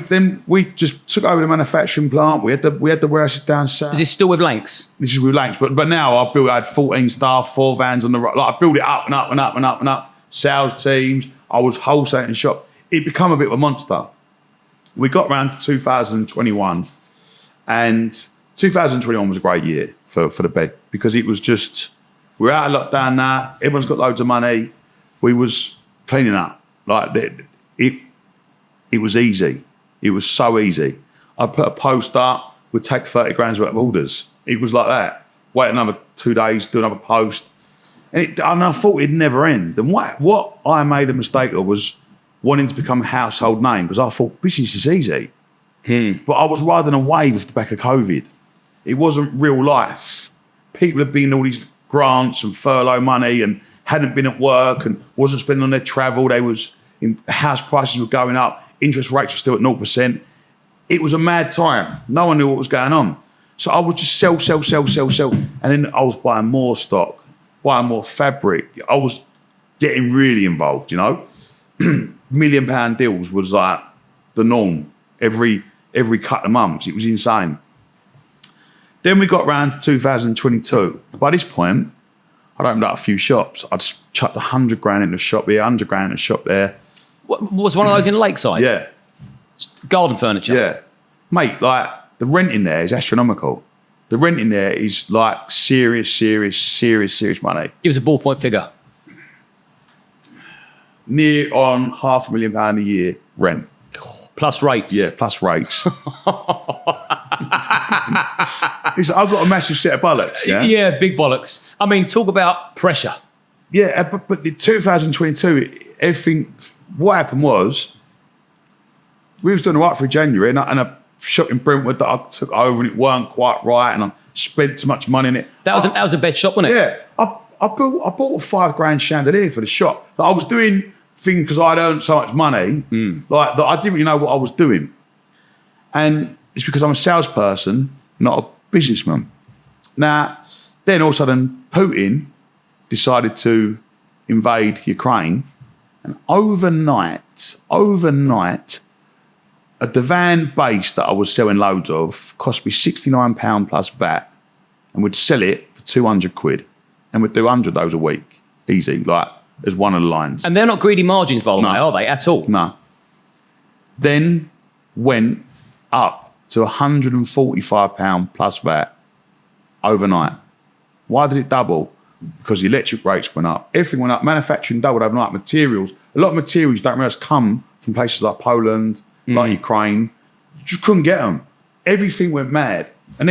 just took over the manufacturing plant. We had the warehouses down south. Is this still with Lanks? This is with Lanks, but now I had 14 staff, 4 vans on the road. Like, I built it up and up and up and up and up. Sales teams. I was wholesaling shop. It became a bit of a monster. We got around to 2021, and 2021 was a great year for the bed, because it was just, we're out of lockdown now. Everyone's got loads of money. We was cleaning up. Like, it was easy. It was so easy. I put a post up, would take 30 grand's worth of orders. It was like that. Wait another 2 days, do another post. And I thought it'd never end. And what I made a mistake of was wanting to become a household name, because I thought business is easy. But I was riding a wave of the back of COVID. It wasn't real life. People had been all these grants and furlough money and hadn't been at work and wasn't spending on their travel. House prices were going up. Interest rates were still at 0%. It was a mad time. No one knew what was going on. So I would just sell. And then I was buying more stock, buying more fabric. I was getting really involved, £1 million deals was like the norm every couple of months. It was insane. Then we got round to 2022. By this point, I'd opened up a few shops. I'd chucked 100 grand in the shop here, 100 grand in the shop there. What, was one of those in Lakeside? Yeah. Garden furniture? Yeah. Mate, like, the rent in there is astronomical. The rent in there is like serious money. Give us a ballpoint figure. Near on £500,000 a year rent. Plus rates? Yeah, plus rates. I've got a massive set of bollocks, yeah? Yeah, big bollocks. I mean, talk about pressure. Yeah, but the 2022, everything, what happened was, we was doing all right for January, and a shop in Brentwood that I took over, and it weren't quite right, and I spent too much money in it. That was a bed shop, wasn't it? Yeah, I bought a £5,000 chandelier for the shop. Like, I was doing things because I'd earned so much money, like that I didn't really know what I was doing. And it's because I'm a salesperson, not a businessman. Now, then all of a sudden, Putin decided to invade Ukraine, and overnight, a divan base that I was selling loads of cost me £69 plus VAT, and would sell it for 200 quid, and would do 100 of those a week, easy, like as one of the lines. And they're not greedy margins, by the way, are they, at all? No. Then went up to £145 plus VAT overnight. Why did it double? Because the electric rates went up. Everything went up. Manufacturing doubled overnight. Materials. A lot of materials you don't realise come from places like Poland, like Ukraine. You just couldn't get them. Everything went mad. And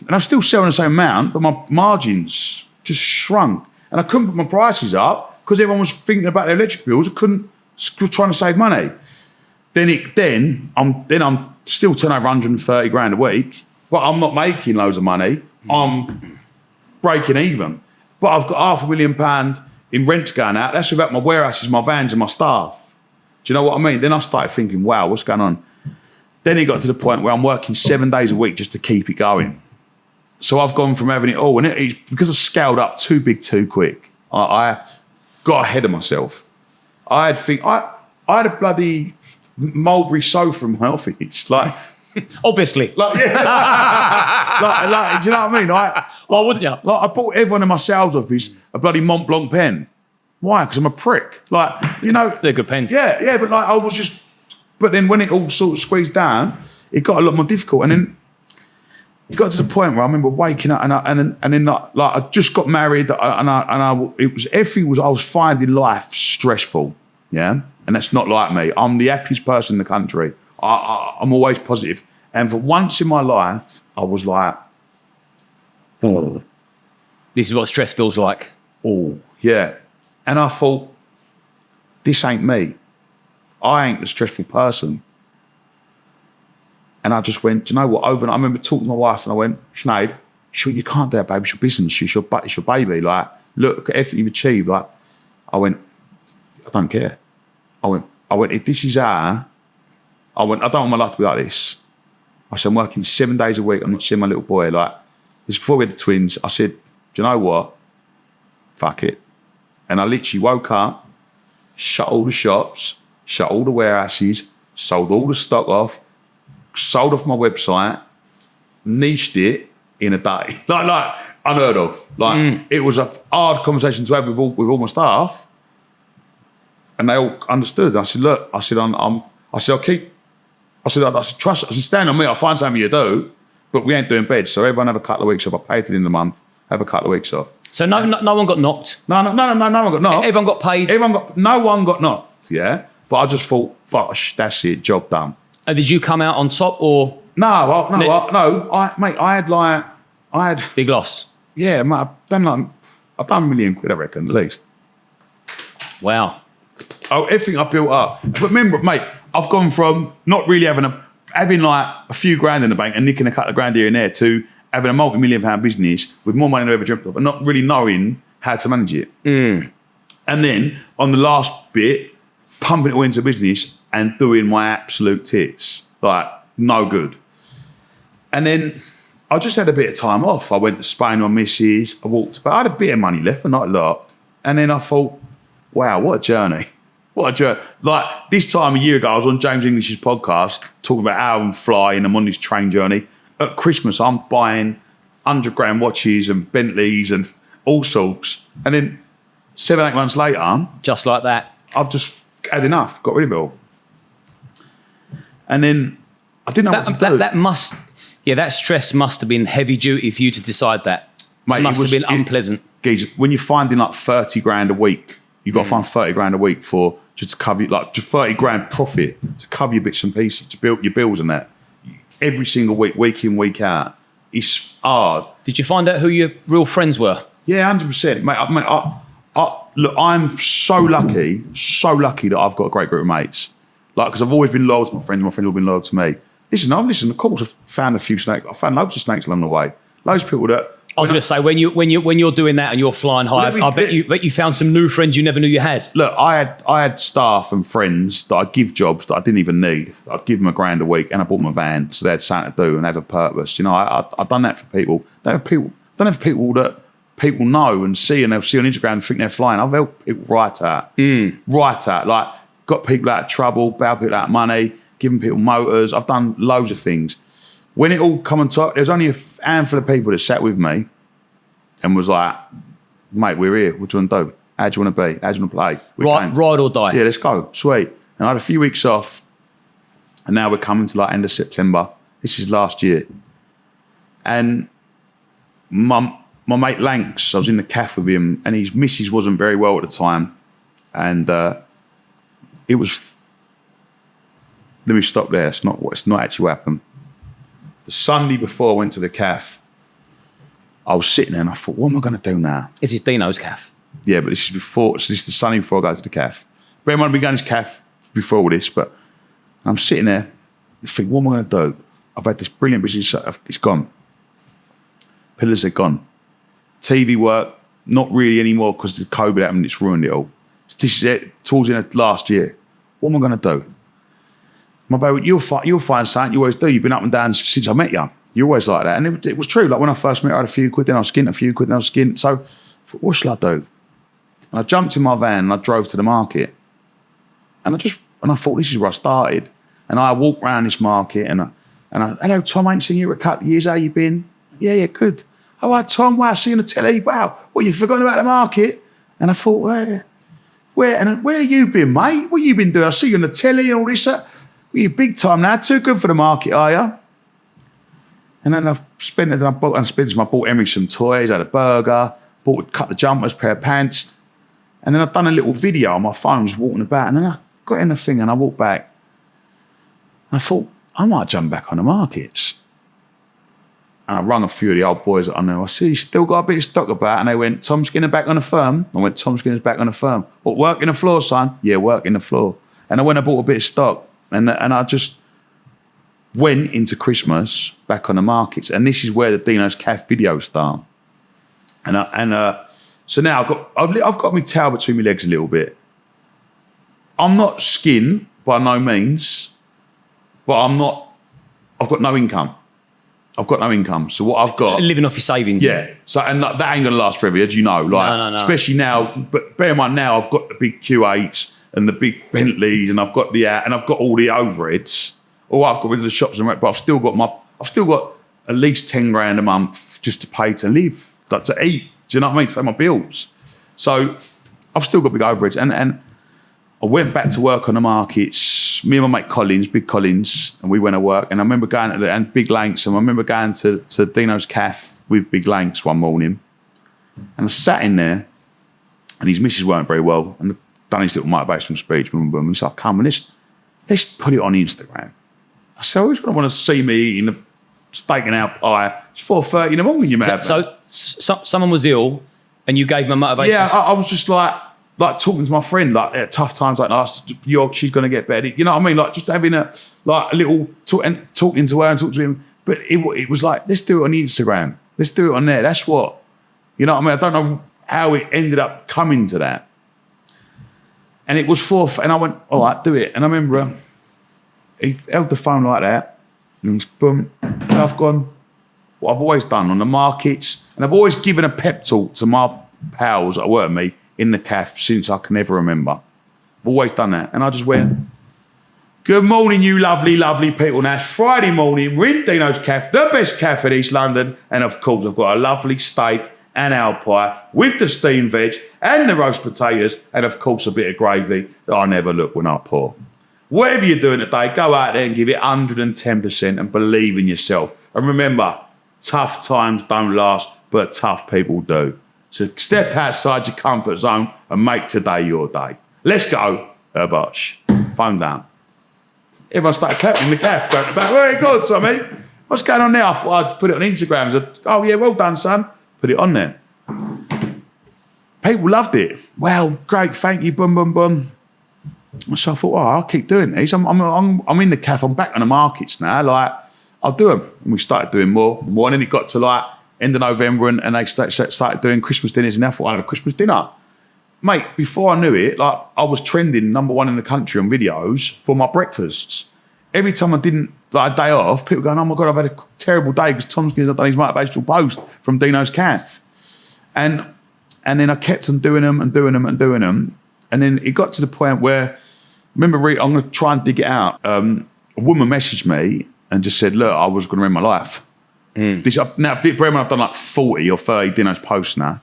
I'm still selling the same amount, but my margins just shrunk. And I couldn't put my prices up because everyone was thinking about their electric bills. I couldn't, was trying to save money. Then I'm still turning over 130 grand a week, but I'm not making loads of money. I'm breaking even. But I've got £500,000 in rents going out. That's without my warehouses, my vans and my staff. Do you know what I mean? Then I started thinking, wow, what's going on? Then it got to the point where I'm working 7 days a week just to keep it going. So I've gone from having it all, and it's because I scaled up too big too quick. I got ahead of myself. I had a bloody mulberry sofa in my office, like. Obviously. Like, yeah. like, do you know what I mean? Why wouldn't you? Like, I bought everyone in my sales office a bloody Mont Blanc pen. Why? Because I'm a prick. Like, you know. They're good pens. Yeah, but like I was just. But then when it all sort of squeezed down, it got a lot more difficult. And then it got to the point where I remember waking up and then like I just got married everything was I was finding life stressful. Yeah, and that's not like me. I'm the happiest person in the country. I'm always positive. And for once in my life, I was like, oh. This is what stress feels like. Oh, yeah. And I thought, this ain't me. I ain't the stressful person. And I just went, do you know what? Overnight, I remember talking to my wife and I went, Sinead, you can't do that, baby. It's your business. It's your baby. Like, look at everything you've achieved. Like, I went, I don't care. I went, if this is I don't want my life to be like this. I said, I'm working 7 days a week. I'm not seeing my little boy. Like, this before we had the twins. I said, do you know what? Fuck it. And I literally woke up, shut all the shops, shut all the warehouses, sold all the stock off, sold off my website, niched it in a day. like unheard of. Like, it was a hard conversation to have with all my staff. And they all understood. I said, look, I said, trust, I said, stand on me, I'll find something you do, but we ain't doing beds. So everyone have a couple of weeks off. I paid it in the month, have a couple of weeks off. So no one got knocked? No one got knocked. Everyone got paid? No one got knocked, yeah? But I just thought, Bosh, that's it, job done. And did you come out on top or? No, I had big loss. Yeah, mate, I I've done £1 million, I reckon, at least. Wow. Oh, everything I built up. But remember, mate, I've gone from not really having like a few grand in the bank and nicking a couple of grand here and there to having a multi-million-pound business with more money than I ever dreamt of, and not really knowing how to manage it. And then on the last bit, pumping it all into business and doing my absolute tits, like no good. And then I just had a bit of time off. I went to Spain with my missus. I walked about. I had a bit of money left, but not a lot. And then I thought, wow, what a journey. What a journey. Like this time a year ago, I was on James English's podcast talking about how I'm flying. I'm on this train journey. At Christmas, I'm buying 100 grand watches and Bentleys and all sorts. And then 7-8 months later, Just like that. I've just had enough, got rid of it all. And then I didn't know what to do. That stress must have been heavy duty for you to decide that. Mate, It must have been unpleasant. Geez, when you're finding like 30 grand a week, you've got to find 30 grand a week for just to cover like just 30 grand profit to cover your bits and pieces, to build your bills and that. Every single week in, week out. It's hard. Did you find out who your real friends were? Yeah, 100%. Mate, look, I'm so lucky that I've got a great group of mates. Like, because I've always been loyal to my friends have been loyal to me. Listen, of course, I've found a few snakes. I've found loads of snakes along the way. Loads of people that... I was going to say, when you're doing that and you're flying high, I bet you found some new friends you never knew you had. Look, I had staff and friends that I'd give jobs that I didn't even need. I'd give them £1 grand a week, and I bought them a van so they had something to do and have a purpose. You know, I've done that for people. Done that for people that people know and see, and they'll see on Instagram and think they're flying. I've helped people right out. Like, got people out of trouble, bailed people out of money, given people motors. I've done loads of things. When it all come on top, there was only a handful of people that sat with me and was like, mate, we're here. What do you want to do? How do you want to be? How do you want to play? Ride or die. Yeah, let's go. Sweet. And I had a few weeks off, and now we're coming to like end of September. This is last year. And my mate Lanks, I was in the cafe with him, and his missus wasn't very well at the time. And it was... Let me stop there. It's not actually what happened. The Sunday before I went to the cafe, I was sitting there and I thought, what am I going to do now? This is Dino's calf. Yeah, but this is the Sunday before I go to the cafe. Bear in mind, I've been going to this cafe before all this, but I'm sitting there and think, what am I going to do? I've had this brilliant business, it's gone. Pillars are gone. TV work, not really anymore because the COVID happened, it's ruined it all. This is it, towards the end of last year. What am I going to do? My baby, you'll find something, you always do. You've been up and down since I met you. You're always like that. And it was true. Like when I first met her, I had a few quid, then I was skint, a few quid, then I was skint. So I thought, what shall I do? And I jumped in my van and I drove to the market. And I thought, this is where I started. And I walked around this market and I hello, Tom, I ain't seen you for a couple of years. How you been? Yeah, good. Oh, hi, Tom. Wow, I see you on the telly. Wow. What, you forgotten about the market? And I thought, where you been, mate? What you been doing? I see you on the telly and all this. Well, you're big time now. Too good for the market, are you? And then I bought Emily some toys, I had a burger, bought a couple of jumpers, pair of pants. And then I've done a little video on my phone, just walking about. And then I got in the thing and I walked back. And I thought, I might jump back on the markets. And I rung a few of the old boys that I know. I said, you still got a bit of stock about? And they went, Tom Skinner back on the firm? I went, Tom Skinner's back on the firm. What, working the floor, son? Yeah, working the floor. And I went and bought a bit of stock. And I just went into Christmas back on the markets. And this is where the Dino's Cafe videos start. So now I've got my tail between my legs a little bit. I'm not skin by no means, but I've got no income. So what I've got... Living off your savings. Yeah. So, and that ain't going to last forever, as you know. Like, No. Especially now, but bear in mind now, I've got the big Q8s and the big Bentleys and I've got all the overheads. Or I've got rid of the shops, but I've still got at least 10 grand a month just to pay to live, like to eat. Do you know what I mean? To pay my bills. So I've still got big overheads. And I went back to work on the markets. Me and my mate Big Collins, and we went to work. And I remember going to Big Lanks, and I remember going to Dino's Cafe with Big Lanks one morning. And I sat in there, and his missus weren't very well. And I'd done his little motivational speech. And he said, come on, let's put it on Instagram. I said, who's going to want to see me eating a steak and out pie? It's 4:30 in the morning, you mad. So someone was ill, And you gave them a motivation? Yeah, I was just like talking to my friend, like at tough times like that, she's going to get better. You know what I mean? Like just having a little talk and talking to her and talking to him. But it was like, let's do it on Instagram. Let's do it on there. That's what, you know what I mean? I don't know how it ended up coming to that. And it was and I went, all right, do it. And I remember he held the phone like that. And boom, I've gone, what I've always done on the markets. And I've always given a pep talk to my pals that work with me in the cafe since I can ever remember. I've always done that. And I just went, good morning, you lovely, lovely people. Now, it's Friday morning. We're in Dino's Cafe, the best cafe in East London. And, of course, I've got a lovely steak and our pie with the steamed veg and the roast potatoes and, of course, a bit of gravy that I never look when I pour. Whatever you're doing today, go out there and give it 110% and believe in yourself. And remember, tough times don't last, but tough people do. So step outside your comfort zone and make today your day. Let's go, Bosh. Phone down. Everyone started clapping in the cafe, going about, very good, Tommy. What's going on now? I thought I'd put it on Instagram. I said, oh, yeah, well done, son. Put it on there. People loved it. Wow, great, thank you, boom, boom, boom. So I thought, oh, I'll keep doing these. I'm in the cafe. I'm back on the markets now. Like, I'll do them. And we started doing more and more. And then it got to like end of November and they started doing Christmas dinners. And I thought I'd have a Christmas dinner. Mate, before I knew it, like I was trending #1 in the country on videos for my breakfasts. Every time I didn't, like a day off, people going, oh my God, I've had a terrible day because Tom's not done his motivational post from Dino's Cafe. And then I kept on doing them and doing them and doing them. And then it got to the point where, I'm going to try and dig it out. A woman messaged me and just said, look, I was going to end my life. Now, I've done like 40 or 30 Dino's posts now.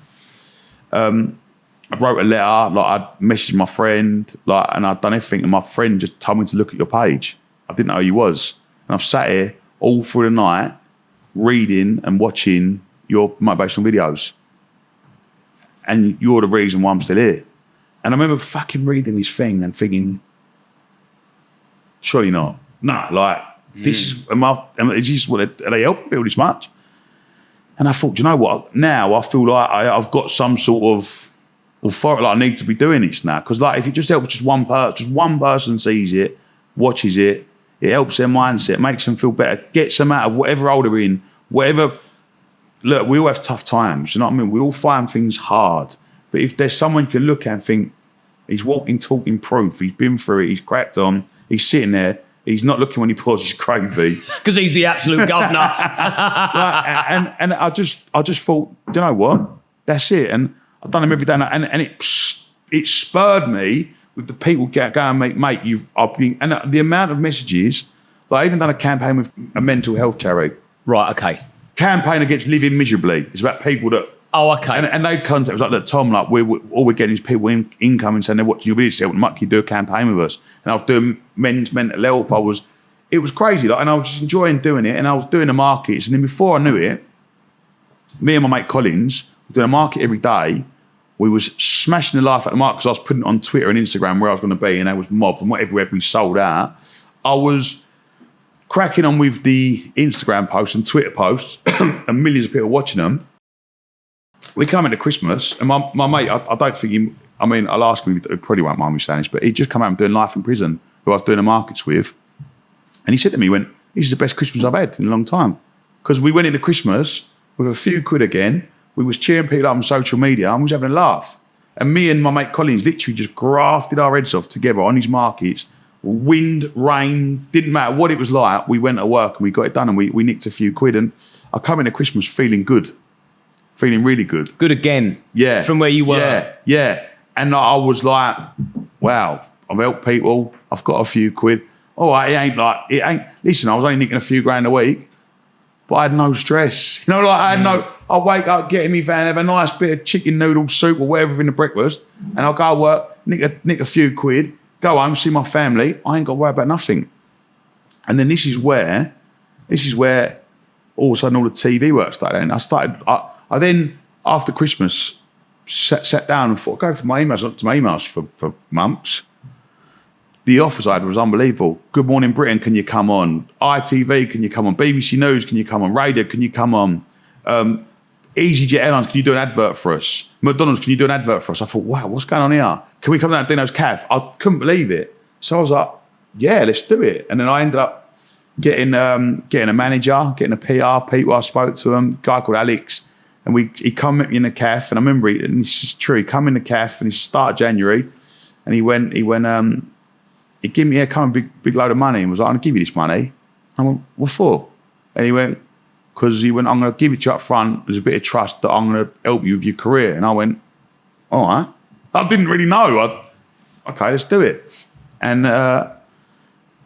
I wrote a letter, like I messaged my friend, like, and I'd done everything. And my friend just told me to look at your page. I didn't know who you was. And I've sat here all through the night reading and watching your motivational videos. And you're the reason why I'm still here. And I remember fucking reading this thing and thinking, surely not. No, like, this is, are they helping people this much? And I thought, do you know what? Now I feel like I've got some sort of authority, like I need to be doing this now. Because like, if it just helps just one person sees it, watches it, it helps their mindset, makes them feel better, gets them out of whatever hole they're in, whatever. Look, we all have tough times, you know what I mean? We all find things hard. But if there's someone you can look at and think, he's walking, talking proof, he's been through it, he's cracked on, he's sitting there, he's not looking when he pours his gravy. Because he's the absolute governor. and I just thought, do you know what? That's it. And I've done them every day. And it spurred me with the people go and mate, and the amount of messages, like I even done a campaign with a mental health charity. Right, okay. Campaign against living miserably. It's about people that... Oh, okay. And they contact was like, look, Tom, like all we're getting is people incoming saying they're watching your videos. What might you do a campaign with us? And I was doing men's mental health. It was crazy, like, and I was just enjoying doing it. And I was doing the markets. And then before I knew it, me and my mate Collins were doing a market every day. We was smashing the life at the market because I was putting it on Twitter and Instagram where I was going to be, and they was mobbed and whatever we sold out. I was cracking on with the Instagram posts and Twitter posts and millions of people watching them. We come into Christmas, and my mate, I don't think I'll ask him, he probably won't mind me saying this, but he'd just come out and doing life in prison, who I was doing the markets with. And he said to me, this is the best Christmas I've had in a long time. Because we went into Christmas with a few quid again, we was cheering people up on social media, and we was having a laugh. And me and my mate Collins literally just grafted our heads off together on his markets. Wind, rain, didn't matter what it was like, we went to work and we got it done, and we nicked a few quid. And I come into Christmas feeling good. Feeling really good. Good again. Yeah. From where you were. Yeah. And I was like, wow, I've helped people. I've got a few quid. All right, listen, I was only nicking a few grand a week, but I had no stress. You know, like I wake up, get in my van, have a nice bit of chicken noodle soup or whatever in the breakfast, and I'll go to work, nick a few quid, go home, see my family. I ain't got to worry about nothing. And then this is where all of a sudden all the TV work started. And I then, after Christmas, sat down and thought, go for my emails, up to my emails for months. The offers I had was unbelievable. Good Morning Britain, can you come on? ITV, can you come on? BBC News, can you come on? Radio, can you come on? EasyJet Airlines, can you do an advert for us? McDonald's, can you do an advert for us? I thought, wow, what's going on here? Can we come down to Dino's Cafe? I couldn't believe it. So I was like, yeah, let's do it. And then I ended up getting a manager, getting a PR, people. I spoke to him, a guy called Alex, and he come met me in the cafe. And I remember, and this is true, he come in the cafe and he started January, and he gave me a big load of money and was like, I'm gonna give you this money. I went, what for? And he went, I'm gonna give it to you up front. There's a bit of trust that I'm gonna help you with your career. And I went, all right. I didn't really know. Okay, let's do it. And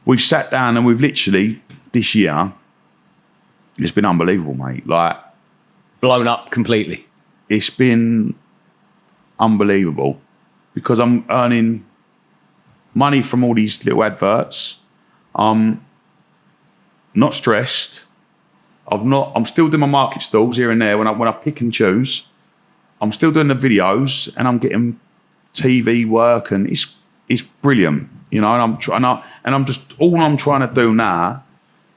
we sat down and we've literally, this year, it's been unbelievable, mate. Like, blown up completely. It's been unbelievable because I'm earning money from all these little adverts. I'm not stressed. I'm still doing my market stalls here and there when I pick and choose. I'm still doing the videos and I'm getting TV work and it's brilliant, you know. And I'm just all I'm trying to do now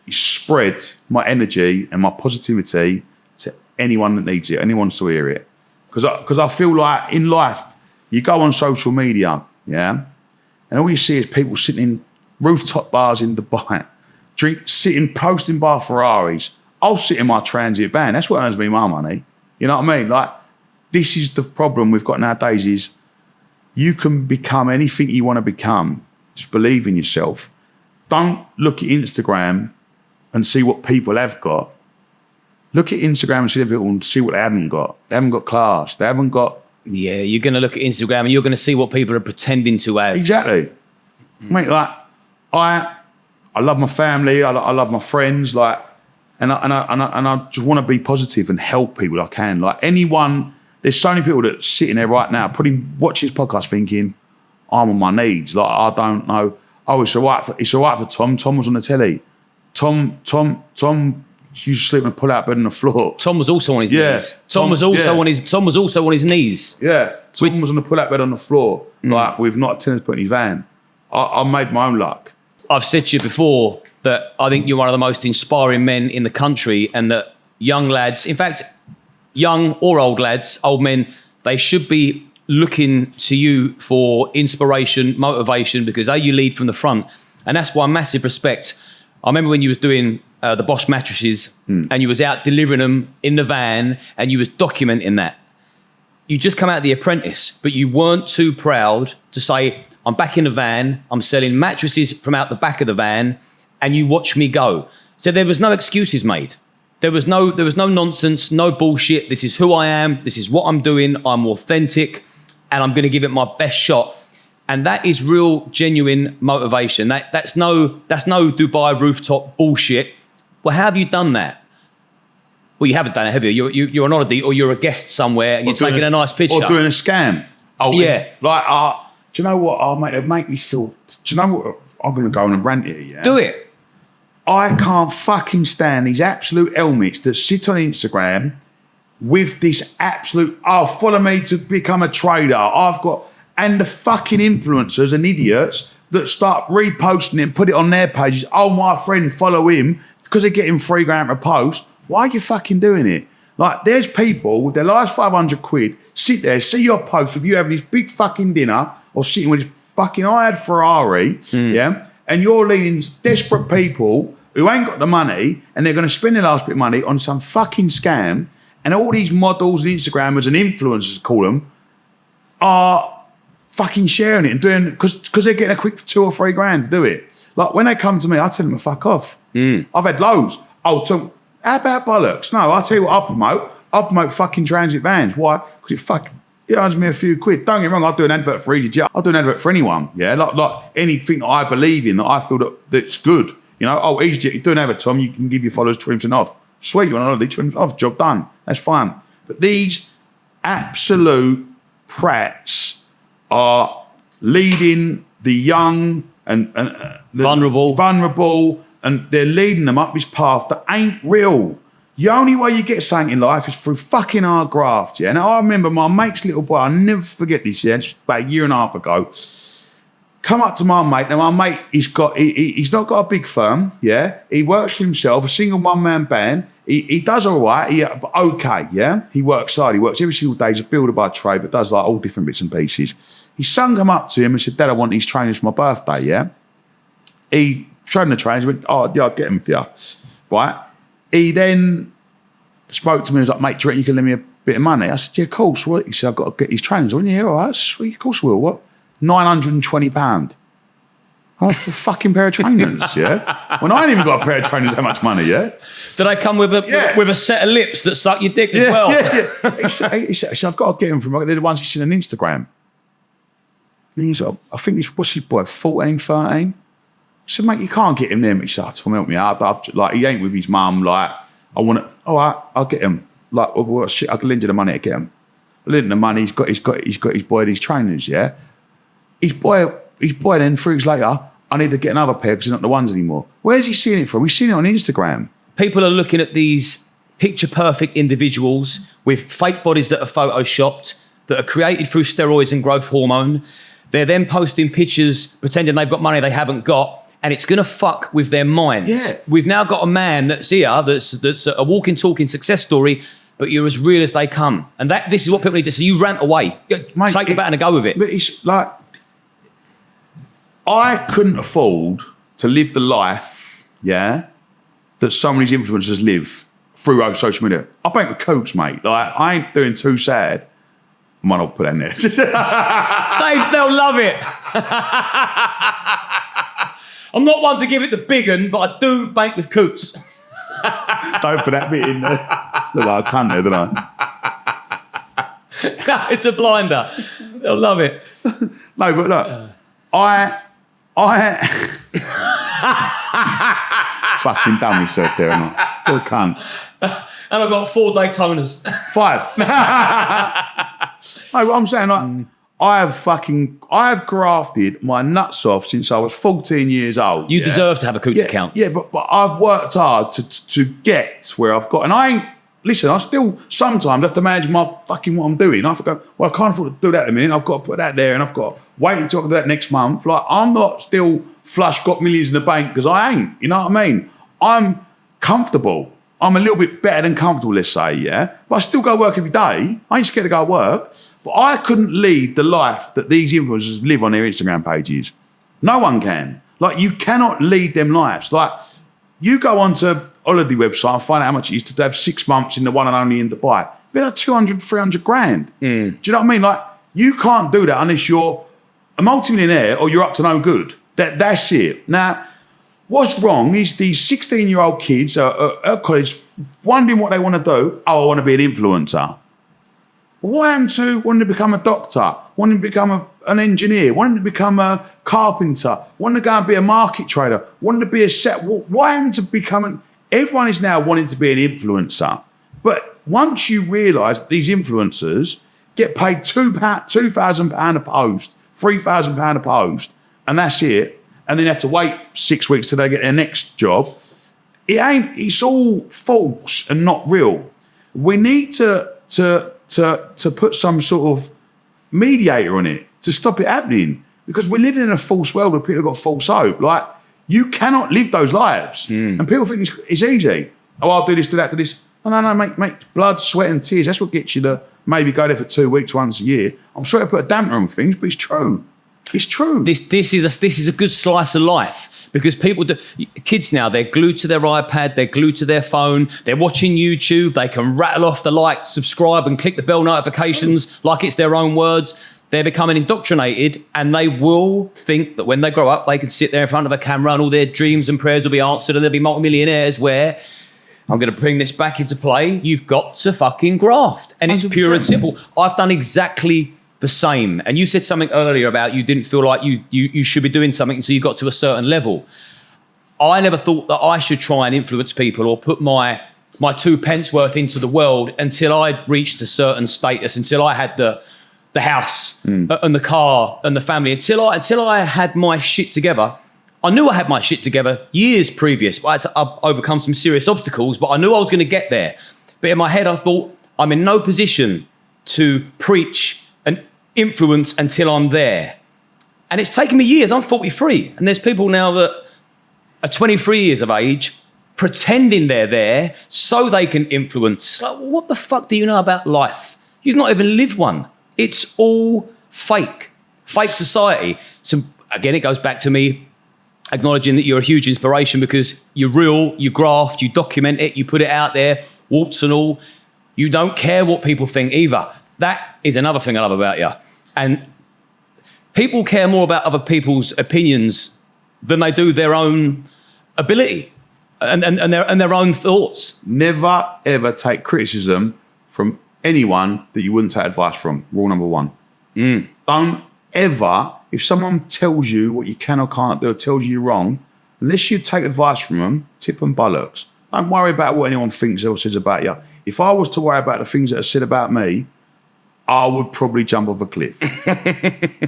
is spread my energy and my positivity to anyone that needs it, anyone to hear it. Because I feel like in life you go on social media, yeah, and all you see is people sitting in rooftop bars in Dubai, posting bar Ferraris. I'll sit in my transit van. That's what earns me my money. You know what I mean? Like, this is the problem we've got nowadays is you can become anything you want to become. Just believe in yourself. Don't look at Instagram and see what people have got. Look at Instagram and see people and see what they haven't got. They haven't got class. They haven't got... Yeah, you're going to look at Instagram and you're going to see what people are pretending to have. Exactly. Mate, like, I love my family. I love my friends. Like, and I just want to be positive and help people I can. Like, anyone... There's so many people that are sitting there right now, probably watch this podcast thinking, I'm on my knees. Like, I don't know. Oh, it's all right for Tom. Tom was on the telly. Tom used to sleep on a pull-out bed on the floor. Tom was also on his knees. Tom was also on his knees. Yeah. Tom was on the pull-out bed on the floor, like with not a tennis put in his van. I made my own luck. I've said to you before that I think you're one of the most inspiring men in the country, and that young lads, in fact, young or old lads, old men, they should be looking to you for inspiration, motivation, because you lead from the front. And that's why massive respect. I remember when you was doing the Bosh mattresses and you was out delivering them in the van and you was documenting that. You just come out of The Apprentice, but you weren't too proud to say, I'm back in the van, I'm selling mattresses from out the back of the van, and you watch me go. So there was no excuses made. There was no nonsense, no bullshit. This is who I am. This is what I'm doing. I'm authentic, and I'm going to give it my best shot. And that is real, genuine motivation. That's no Dubai rooftop bullshit. Well, how have you done that? Well, you haven't done it, have you? You're on holiday, or you're a guest somewhere, and you're taking a nice picture, or doing a scam. Oh yeah. Like, do you know what? Oh, mate, it make me feel. Do you know what? I'm going to go on a rant here. Yeah. Do it. I can't fucking stand these absolute helmets that sit on Instagram with this absolute, follow me to become a trader. And the fucking influencers and idiots that start reposting it and put it on their pages. Oh, my friend, follow him because they're getting £3,000 a post. Why are you fucking doing it? Like, there's people with their last 500 quid sit there, see your post with you having this big fucking dinner or sitting with this fucking hired Ferrari, yeah? And you're leading desperate people who ain't got the money and they're going to spend their last bit of money on some fucking scam, and all these models and Instagrammers and influencers, call them, are fucking sharing it and doing, because they're getting a quick $2 or $3 to do it. Like, when they come to me, I tell them to fuck off. I've had loads. Oh, so how about bollocks? No, I'll tell you what I'll promote. I'll promote fucking transit vans. Why? Because it earns me a few quid. Don't get me wrong, I'll do an advert for EasyJet. I'll do an advert for anyone, yeah? Like anything that I believe in, that I feel that's good. You know, EasyJet, you do an advert, Tom, you can give your followers 20% off. Sweet, you want another 20% off, job done. That's fine. But these absolute prats are leading the young and vulnerable, and they're leading them up this path that ain't real. The only way you get something in life is through fucking hard graft, yeah? Now, I remember my mate's little boy, I'll never forget this, yeah? Just about a year and a half ago, come up to my mate. Now, my mate, he's not got a big firm, yeah? He works for himself, a single one-man band. He does all right, but okay, yeah? He works hard. He works every single day. He's a builder by trade, but does like all different bits and pieces. His son come up to him and said, Dad, I want these trainers for my birthday, yeah? He showed him the trainers, went, oh, yeah, I'll get them for you, right? He then spoke to me and was like, mate, do you reckon you can lend me a bit of money? I said, yeah, of course. What? He said, I've got to get these trainers. I went, yeah, all right, sweet, of course I will. What? £920. Oh, for a fucking pair of trainers, yeah? When I ain't even got a pair of trainers that much money, yeah? Do they come with a set of lips that suck your dick as well? Yeah. He said, I've got to get them from, they're the ones you see on Instagram. And he's like, I think what's his boy, 14, 13? I said, mate, you can't get him them. He said, oh, help me out. Like, he ain't with his mum. Like, I want to, all right, I'll get him. Like, well, shit, I can lend you the money to get him. I lend him the money. He's got his boy these trainers, yeah? His boy then, 3 weeks later, I need to get another pair because he's not the ones anymore. Where's he seeing it from? He's seen it on Instagram. People are looking at these picture-perfect individuals with fake bodies that are photoshopped, that are created through steroids and growth hormone. They're then posting pictures, pretending they've got money they haven't got, and it's going to fuck with their minds. Yeah. We've now got a man that's here, that's a walking, talking success story, but you're as real as they come. And this is what people need to see. You rant away. Mate, take it back and go with it. But it's like, I couldn't afford to live the life, yeah, that some of these influencers live through social media. I bank with cooks, mate. Like, I ain't doing too sad. Might not put that in there. They'll love it. I'm not one to give it the big un, but I do bank with coots. Don't put that bit in there. Look, I can't there, don't I? No, it's a blinder. They'll love it. No, but look, I fucking done myself there, and I still can't. And I've got 4 Daytonas. 5. No, what I'm saying, like, I have grafted my nuts off since I was 14 years old. You deserve to have a Coots account. Yeah, but I've worked hard to get where I've got, and I ain't. Listen, I still sometimes have to manage my fucking what I'm doing. I have to go, well, I can't afford to do that in a minute. I've got to put that there, and I've got to wait until I can do that next month. Like, I'm not still flush, got millions in the bank, because I ain't. You know what I mean? I'm comfortable. I'm a little bit better than comfortable, let's say, yeah? But I still go work every day. I ain't scared to go work. But I couldn't lead the life that these influencers live on their Instagram pages. No one can. Like, you cannot lead them lives. Like, you go onto holiday website and find out how much it is to have 6 months in the one and only in Dubai. Be like 200, 300 grand. Do you know what I mean? Like, you can't do that unless you're a multimillionaire or you're up to no good. That's it. Now, what's wrong is these 16-year-old kids at college wondering what they want to do. Oh, I want to be an influencer. What happened to wanting to become a doctor, wanting to become an engineer, wanting to become a carpenter, wanting to go and be a market trader, wanting to be a set? What happened to becoming? Everyone is now wanting to be an influencer. But once you realise that these influencers get paid £2,000 a post, £3,000 a post, and that's it, and then have to wait 6 weeks till they get their next job, it's all false and not real. We need to put some sort of mediator on it to stop it happening, because we're living in a false world where people have got false hope. Like, you cannot live those lives. And people think it's easy. Oh, I'll do this, do that, do this. No, mate, blood, sweat and tears. That's what gets you to maybe go there for 2 weeks once a year. I'm sorry to put a damper on things, but it's true. It's true. This is a good slice of life, because kids now, they're glued to their iPad, they're glued to their phone, they're watching YouTube, they can rattle off the like, subscribe and click the bell notifications like it's their own words. They're becoming indoctrinated, and they will think that when they grow up, they can sit there in front of a camera and all their dreams and prayers will be answered and they'll be multimillionaires, where I'm going to bring this back into play. You've got to fucking graft. And it's 100%. Pure and simple. I've done exactly the same. And you said something earlier about you didn't feel like you should be doing something until you got to a certain level. I never thought that I should try and influence people or put my 2 pence worth into the world until I reached a certain status, until I had the house and the car and the family, until I had my shit together. I knew I had my shit together years previous, but I had to overcome some serious obstacles, but I knew I was going to get there. But in my head, I thought, I'm in no position to preach and influence until I'm there. And it's taken me years. I'm 43. And there's people now that are 23 years of age pretending they're there so they can influence. Like, what the fuck do you know about life? You've not even lived one. It's all fake society. So again, it goes back to me acknowledging that you're a huge inspiration because you're real, you graft, you document it, you put it out there, warts and all. You don't care what people think either. That is another thing I love about you. And people care more about other people's opinions than they do their own ability and their own thoughts. Never, ever take criticism from anyone that you wouldn't take advice from. Rule number one. Don't ever, if someone tells you what you can or can't do or tells you you're wrong, unless you take advice from them, tip them bollocks. Don't worry about what anyone thinks or says about you. If I was to worry about the things that are said about me, I would probably jump off a cliff. Do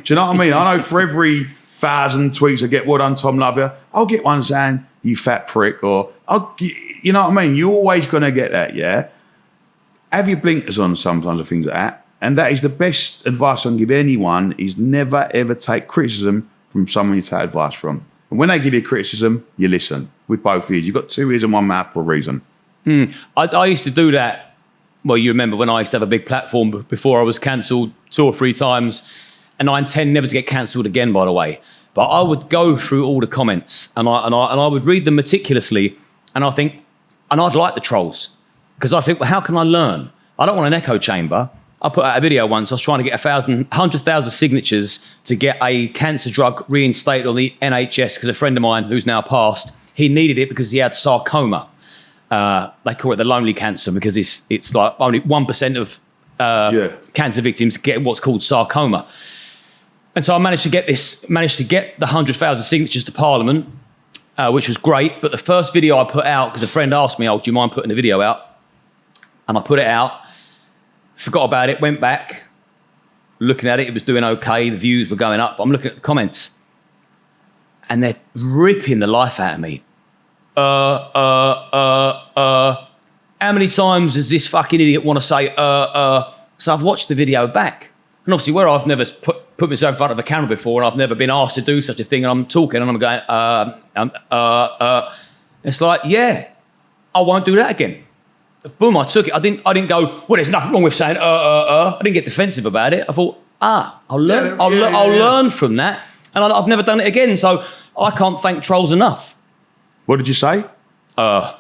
you know what I mean? I know for every 1,000 tweets I get, well done, Tom, love you, I'll get one saying, you fat prick, or, you know what I mean? You're always going to get that, yeah? Have your blinkers on sometimes of things like that. And that is the best advice I can give anyone is never, ever take criticism from someone you take advice from. And when they give you criticism, you listen with both ears. You've got 2 ears and 1 mouth for a reason. I used to do that. Well, you remember when I used to have a big platform before I was cancelled 2 or 3 times. And I intend never to get cancelled again, by the way. But I would go through all the comments and I would read them meticulously. And I think, and I'd like the trolls. Because I think, well, how can I learn? I don't want an echo chamber. I put out a video once. I was trying to get 100,000 signatures to get a cancer drug reinstated on the NHS because a friend of mine who's now passed, he needed it because he had sarcoma. They call it the lonely cancer because it's like only 1% of cancer victims get what's called sarcoma. And so I managed to get the 100,000 signatures to Parliament, which was great. But the first video I put out, because a friend asked me, oh, do you mind putting the video out? And I put it out. Forgot about it, went back, looking at it, it was doing okay, the views were going up. I'm looking at the comments, and they're ripping the life out of me. How many times does this fucking idiot want to say, So I've watched the video back. And obviously where I've never put myself in front of a camera before and I've never been asked to do such a thing and I'm talking and I'm going, it's like, yeah, I won't do that again. Boom, I took it. I didn't go, well, there's nothing wrong with saying, I didn't get defensive about it. I thought, I'll learn. I'll learn from that. And I've never done it again. So I can't thank trolls enough. What did you say?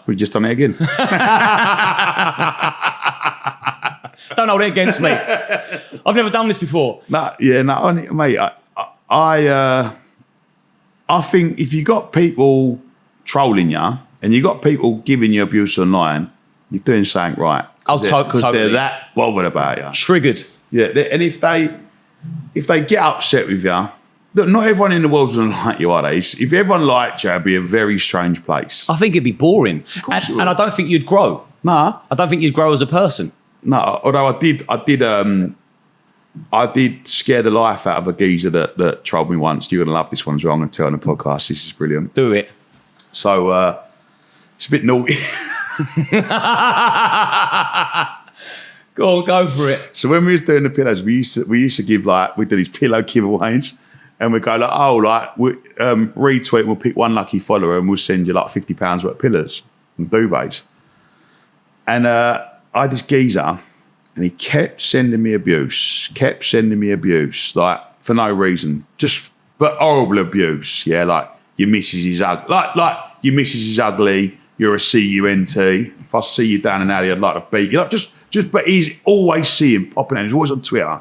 We just done it again. Don't hold it against me. I've never done this before. Mate, I think if you got people trolling you and you got people giving you abuse online, you're doing something right. Because they're that bothered about you. Triggered. Yeah, and if they get upset with you, look, not everyone in the world's going to like you, are they? If everyone liked you, it'd be a very strange place. I think it'd be boring. And I don't think you'd grow. No. I don't think you'd grow as a person. No, although I did scare the life out of a geezer that trolled me once. You're going to love this one as well. I'm going to tell on the podcast. This is brilliant. Do it. So it's a bit naughty. Go for it. So when we was doing the pillows, we used to give we do these pillow giveaways, and we go retweet and we'll pick one lucky follower and we'll send you like £50 worth of pillows and duvets. And I had this geezer and he kept sending me abuse, like for no reason, but horrible abuse. Yeah, like your missus is ugly, like your missus is ugly. You're a cunt. If I see you down an alley, I'd like to beat you. Like but he's always see him popping out. He's always on Twitter.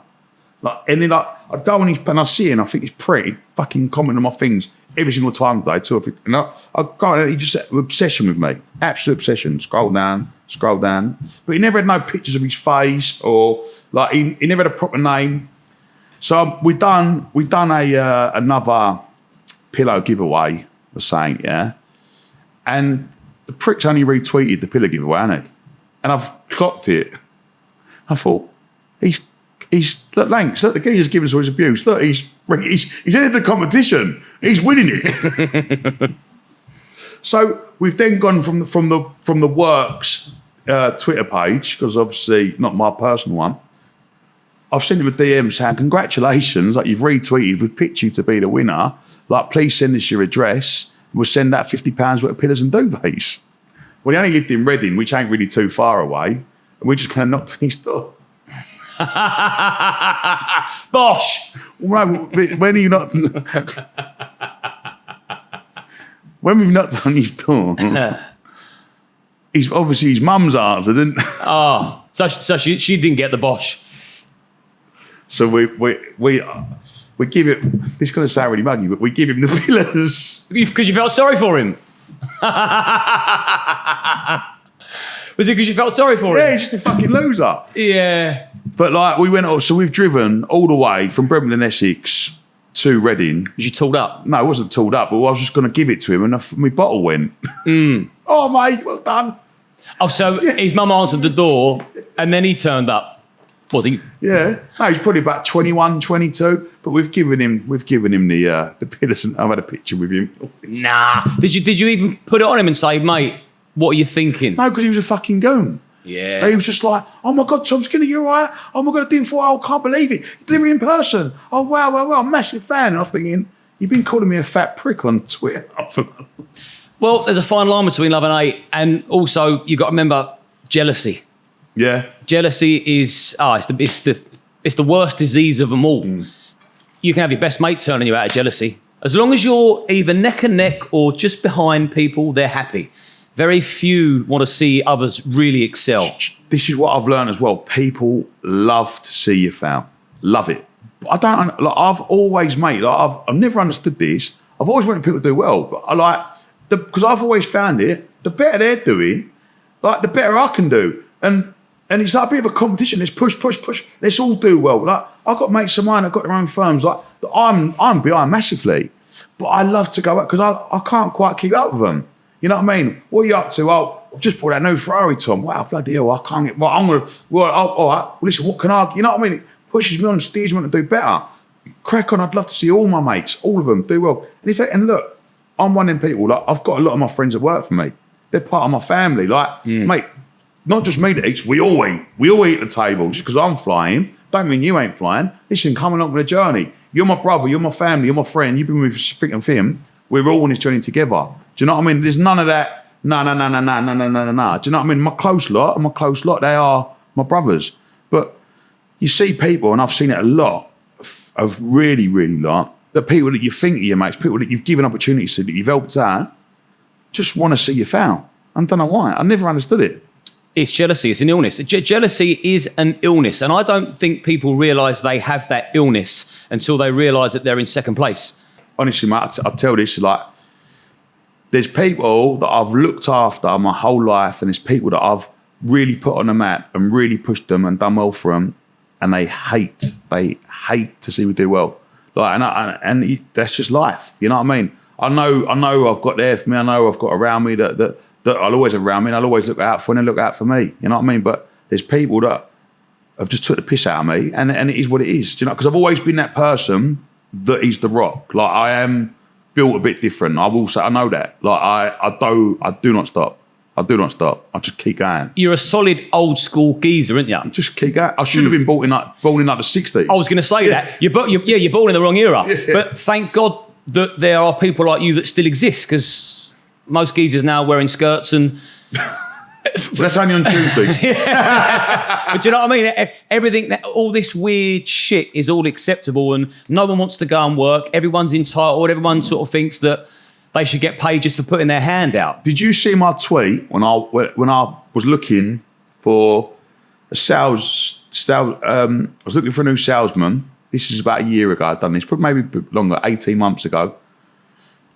And then I'd go on his and I see him, I think he's pretty, fucking comment on my things every single time today, 2 or 3. And I'd go on, he just had an obsession with me. Absolute obsession. Scroll down. But he never had no pictures of his face or he never had a proper name. So we done another pillow giveaway, was saying, yeah. And the prick's only retweeted the pillow giveaway, hasn't he? And I've clocked it. I thought, he's look, thanks. Look, the geezer's giving us all his abuse. Look, he's entered the competition. He's winning it. So we've then gone from the works Twitter page, because obviously not my personal one. I've sent him a DM saying, congratulations, like you've retweeted, we've picked you to be the winner. Like, please send us your address. We'll send that £50 worth of pillows and duvets. Well, he only lived in Reading, which ain't really too far away. And we just kind of knocked on his door. Bosh! Well, no, when he knocked when we've knocked on his door, he's obviously his mum's answered, and so she didn't get the Bosh. so we give it. This is going to sound really muggy, but we give him the fillers Because you felt sorry for him. Was it because you felt sorry for Yeah, him? he's just a fucking loser. Yeah. But like we went, so we've driven all the way from Birmingham, Essex to Reading. Was you tooled up? No, it wasn't tooled up, but I was just going to give it to him, and my bottle went. Oh, mate, well done. Oh, so his mum answered the door and then he turned up. Was he? Yeah. No, he's probably about 21, 22, but we've given him the pillars, and I've had a picture with him. Nah. Did you even put it on him and say, mate, what are you thinking? No, because he was a fucking goon. Yeah. He was just like, oh my God, Tom Skinner, you're right. Oh my God, I didn't I can't believe it. You delivered in person. Oh, wow, I'm a massive fan. And I'm thinking, you've been calling me a fat prick on Twitter. Well, there's a fine line between love and hate. And also, you've got to remember jealousy. Yeah. Jealousy is, it's the worst disease of them all. You can have your best mate turning you out of jealousy. As long as you're either neck and neck or just behind people, they're happy. Very few want to see others really excel. This is what I've learned as well. People love to see you fail. Love it. But I've always, mate, I've never understood this. I've always wanted people to do well. But because I've always found it, the better they're doing, like the better I can do. And it's like a bit of a competition. Let's push. Let's all do well. Like I've got mates of mine that got their own firms. Like I'm behind massively. But I love to go out because I can't quite keep up with them. You know what I mean? What are you up to? Oh, I've just bought that new Ferrari, Tom. Wow, bloody hell, I can't get... Well, I'm going to... Well, all right, well, listen, what can I... You know what I mean? It pushes me on stage, want to do better. Crack on, I'd love to see all my mates, all of them, do well. And look, I'm one of them people, like, I've got a lot of my friends that work for me. They're part of my family. Like, mate, not just me that eats, we all eat. We all eat at the table. Just because I'm flying, don't mean you ain't flying. Listen, come along with the journey. You're my brother, you're my family, you're my friend. You've been with Thick and Thin. We're all on this journey together. Do you know what I mean? There's none of that, no. Do you know what I mean? My close lot, they are my brothers. But you see people, and I've seen it a lot, of really, really lot, the people that you think are your mates, people that you've given opportunities to, that you've helped out, just want to see you fail. I don't know why. I never understood it. It's jealousy. It's an illness. Jealousy is an illness. And I don't think people realise they have that illness until they realise that they're in second place. Honestly, mate, I tell this, like, there's people that I've looked after my whole life, and there's people that I've really put on the map and really pushed them and done well for them, and they hate to see me do well. Like, and that's just life. You know what I mean? I know I've got there for me. I know I've got around me that I'll always have around me, and I'll always look out for, and they look out for me. You know what I mean? But there's people that have just took the piss out of me, and it is what it is. Do you know? Because I've always been that person that is the rock. Like, I am built a bit different. I will say, I know that. Like, I do not stop. I do not stop. I just keep going. You're a solid old school geezer, aren't you? Just keep going. I should have been born in like the 60s. I was going to say that. You're born in the wrong era. Yeah. But thank God that there are people like you that still exist, because most geezers now are wearing skirts and... That's only on Tuesdays. But do you know what I mean? Everything, all this weird shit is all acceptable, and no one wants to go and work. Everyone's entitled. Everyone sort of thinks that they should get paid just for putting their hand out. Did you see my tweet when I was looking for a I was looking for a new salesman. This is about a year ago. I'd done this, probably maybe longer, 18 months ago.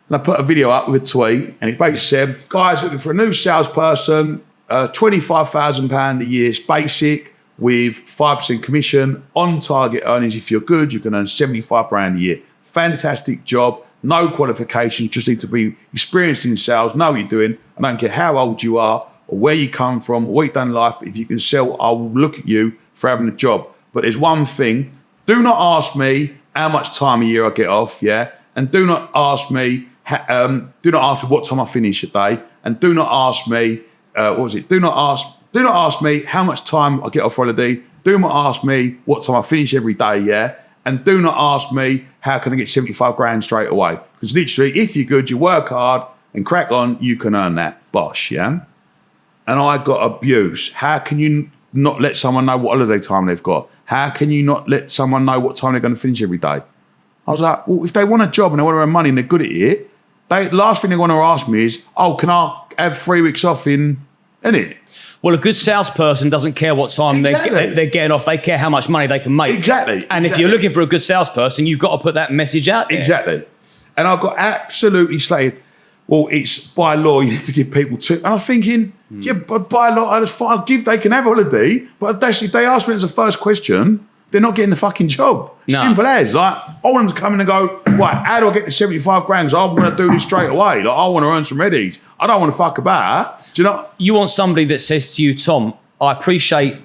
And I put a video up with a tweet, and it basically said, guys looking for a new salesperson, £25,000 a year is basic, with 5% commission, on target earnings. If you're good, you can earn £75,000 a year. Fantastic job, no qualifications, just need to be experienced in sales, know what you're doing. I don't care how old you are, or where you come from, or what you've done in life. If you can sell, I will look at you for having a job. But there's one thing, do not ask me how much time a year I get off, yeah? And do not ask me what time I finish a day, and do not ask me, Do not ask me how much time I get off holiday. Do not ask me what time I finish every day, yeah? And do not ask me how can I get $75,000 straight away. Because literally, if you're good, you work hard and crack on, you can earn that. Bosh, yeah? and I got abuse, how can you not let someone know what holiday time they've got? How can you not let someone know what time they're going to finish every day? I was like, well, if they want a job and they want to earn money and they're good at it, last thing they want to ask me is, oh, can I have 3 weeks off innit? Well, a good salesperson doesn't care what time they're getting off. They care how much money they can make. Exactly. And if you're looking for a good salesperson, you've got to put that message out there. Exactly. And I got absolutely slated. Well, it's by law, you need to give people two. And I'm thinking, yeah, but by law, they can have holiday, but if they ask me as a first question, they're not getting the fucking job. No. Simple as. Like, I want them to come in and go, right, how do I get to 75 grand? 'Cause I want to do this straight away. Like, I want to earn some readies. I don't want to fuck about. Do you know? You want somebody that says to you, Tom, I appreciate,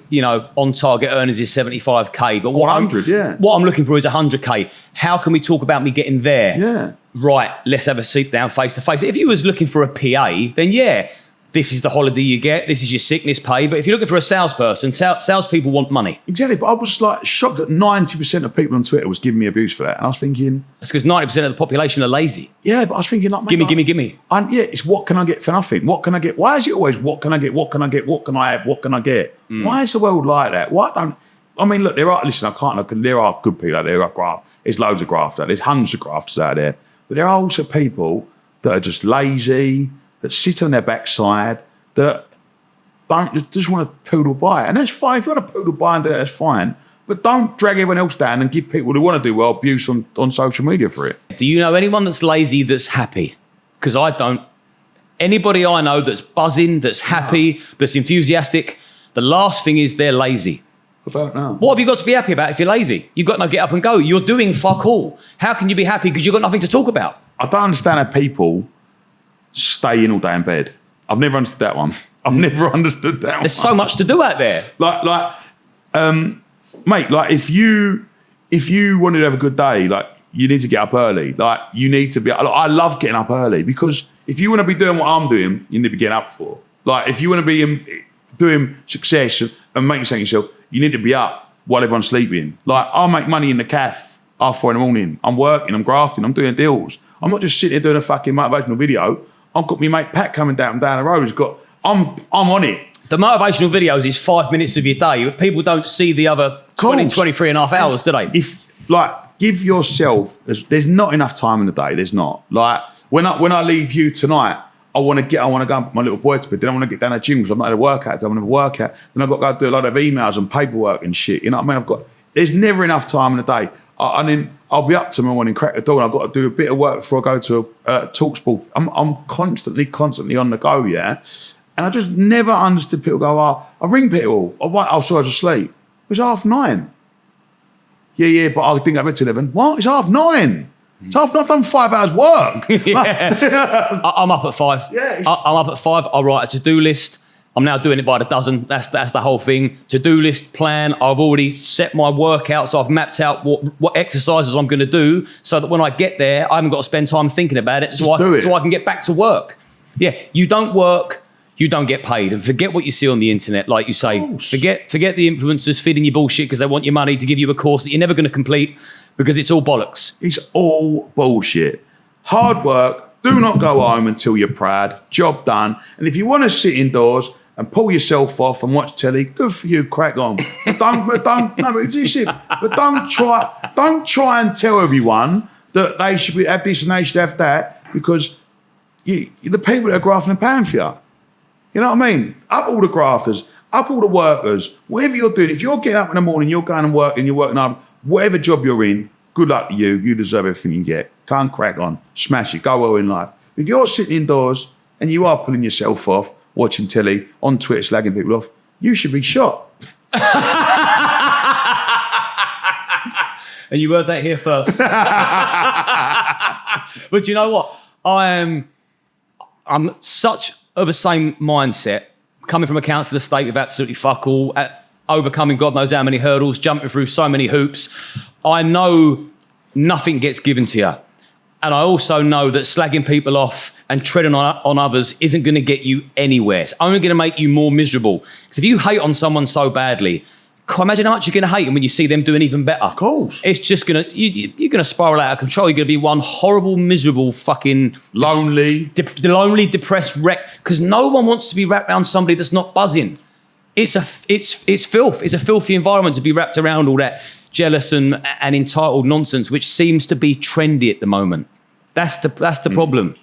on target earnings is 75K, but what 100, what I'm looking for is 100K. How can we talk about me getting there? Yeah. Right, let's have a sit down face to face. If you was looking for a PA, then yeah, this is the holiday you get, this is your sickness pay. But if you're looking for a salesperson, salespeople want money. Exactly, but I was like shocked that 90% of people on Twitter was giving me abuse for that. And I was thinking... That's because 90% of the population are lazy. Yeah, but I was thinking like... Gimme. Yeah, it's what can I get for nothing? What can I get? Why is it always what can I get? What can I get? What can I have? What can I get? Why is the world like that? Look, there are good people out there. There's loads of grafters. There's hundreds of grafters out there. But there are also people that are just lazy, that sit on their backside, that just want to poodle by. And that's fine. If you want to poodle by and do that, that's fine. But don't drag everyone else down and give people who want to do well abuse on social media for it. Do you know anyone that's lazy that's happy? Because I don't. Anybody I know that's buzzing, that's happy, that's enthusiastic, the last thing is they're lazy. I don't know. What have you got to be happy about if you're lazy? You've got no get up and go. You're doing fuck all. How can you be happy because you've got nothing to talk about? I don't understand how people stay in all day in bed. I've never understood that one. I've never understood that one. There's so much to do out there. Mate, like if you wanted to have a good day, like you need to get up early. Like you need to be. I love getting up early because if you want to be doing what I'm doing, you need to be getting up for. Like if you want to be doing success and making something yourself, you need to be up while everyone's sleeping. Like I'll make money in the cafe 4:30 in the morning. I'm working, I'm grafting, I'm doing deals. I'm not just sitting there doing a fucking motivational video. I've got me mate Pat coming down the road. I'm on it. The motivational videos is 5 minutes of your day. People don't see the other 23 and a half hours, do they? Give yourself, there's not enough time in the day. There's not. Like when I leave you tonight, I want to go and put my little boy to bed. Then I want to get down to the gym because I'm not at a workout. I want to work out. Then I've got to go do a lot of emails and paperwork and shit. You know what I mean? There's never enough time in the day. And then I'll be up tomorrow morning, crack the door, and I've got to do a bit of work before I go to TalkSport. I'm constantly on the go, yeah? And I just never understood people go, I ring people. Sorry, I was asleep. It was 9:30. Yeah, but I didn't go to bed till 11. What? It's 9:30. It's 9:30. I've done 5 hours work. Yeah. I'm up at 5. Yeah, I'm up at 5. I write a to-do list. I'm now doing it by the dozen. That's the whole thing. To-do list, plan. I've already set my workout, so I've mapped out what exercises I'm going to do so that when I get there, I haven't got to spend time thinking about it so I can get back to work. Yeah, you don't work, you don't get paid. And forget what you see on the internet, like you say. Forget the influencers feeding you bullshit because they want your money to give you a course that you're never going to complete because it's all bollocks. It's all bullshit. Hard work. Do not go home until you're proud. Job done. And if you want to sit indoors and pull yourself off and watch telly, good for you, crack on. But don't try and tell everyone that they should have this and they should have that because the people that are grafting a pound for you. You know what I mean? Up all the grafters, up all the workers, whatever you're doing. If you're getting up in the morning, you're going and working, you're working hard, whatever job you're in, good luck to you. You deserve everything you get. Can't crack on. Smash it. Go well in life. If you're sitting indoors and you are pulling yourself off, watching telly, on Twitter, slagging people off, you should be shot. And you heard that here first. But you know what? I'm such of the same mindset, coming from a council estate with absolutely fuck all, overcoming God knows how many hurdles, jumping through so many hoops. I know nothing gets given to you. And I also know that slagging people off and treading on others isn't going to get you anywhere. It's only going to make you more miserable. Because if you hate on someone so badly, imagine how much you're going to hate them when you see them doing even better. Of course. It's just going to, you're going to spiral out of control. You're going to be one horrible, miserable, fucking... Lonely. Lonely, depressed wreck. Because no one wants to be wrapped around somebody that's not buzzing. It's filth. It's a filthy environment to be wrapped around all that jealous and entitled nonsense, which seems to be trendy at the moment. That's the problem.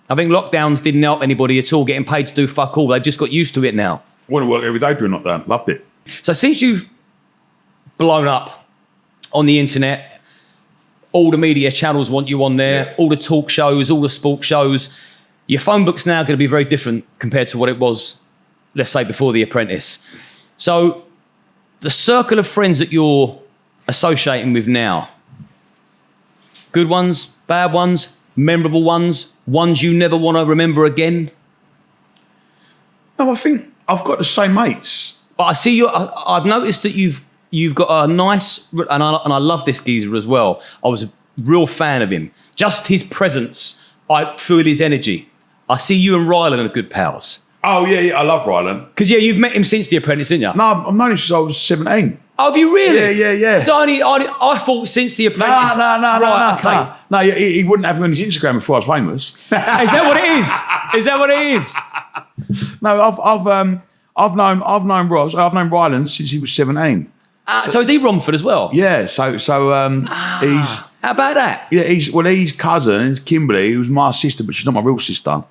I think lockdowns didn't help anybody at all getting paid to do fuck all. They've just got used to it now. I want to work every day during lockdown. Loved it. So since you've blown up on the internet, all the media channels want you on there, all the talk shows, all the sports shows, your phone book's now going to be very different compared to what it was, let's say, before The Apprentice. So the circle of friends that you're associating with now, good ones, bad ones, memorable ones you never want to remember again? No, I think I've got the same mates. But I see I've noticed that you've got a nice, and I love this geezer as well. I was a real fan of him. Just his presence, I feel his energy. I see you and Rylan are good pals. Oh, yeah, I love Rylan. Because, you've met him since The Apprentice, didn't you? No, I've known him since I was 17. Oh, have you really? Yeah. Because I thought since The Apprentice... No, he wouldn't have me on his Instagram before I was famous. Is that what it is? Is that what it is? No, I've known Rylan since he was 17. So is he Romford as well? Yeah, so he's... How about that? Yeah, he's cousin, it's Kimberly, who's my sister, but she's not my real sister.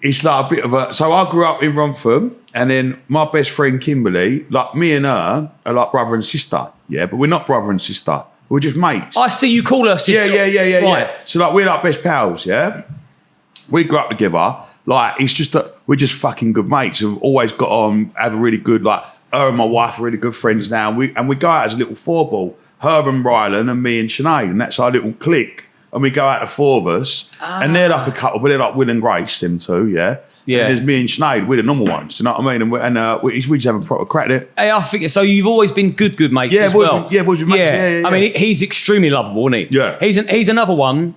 It's like a bit of a... So I grew up in Romford, and then my best friend Kimberly, like me and her are like brother and sister. Yeah, but we're not brother and sister. We're just mates. I see you call her sister. Yeah. Right. So like we're like best pals, yeah? We grew up together. Like it's just that we're just fucking good mates. We've always got on, have a really good, like her and my wife are really good friends now. And we go out as a little four ball. Her and Rylan and me and Sinead, and that's our little clique. And we go out, the four of us, and they're like a couple, but they're like Will and Grace, them two, yeah? Yeah. And there's me and Sinead, we're the normal ones, do you know what I mean? And we just have a proper crack there. Hey, I think so. You've always been good mates as well. Boys with mates, yeah. I mean, he's extremely lovable, isn't he? Yeah. He's another one,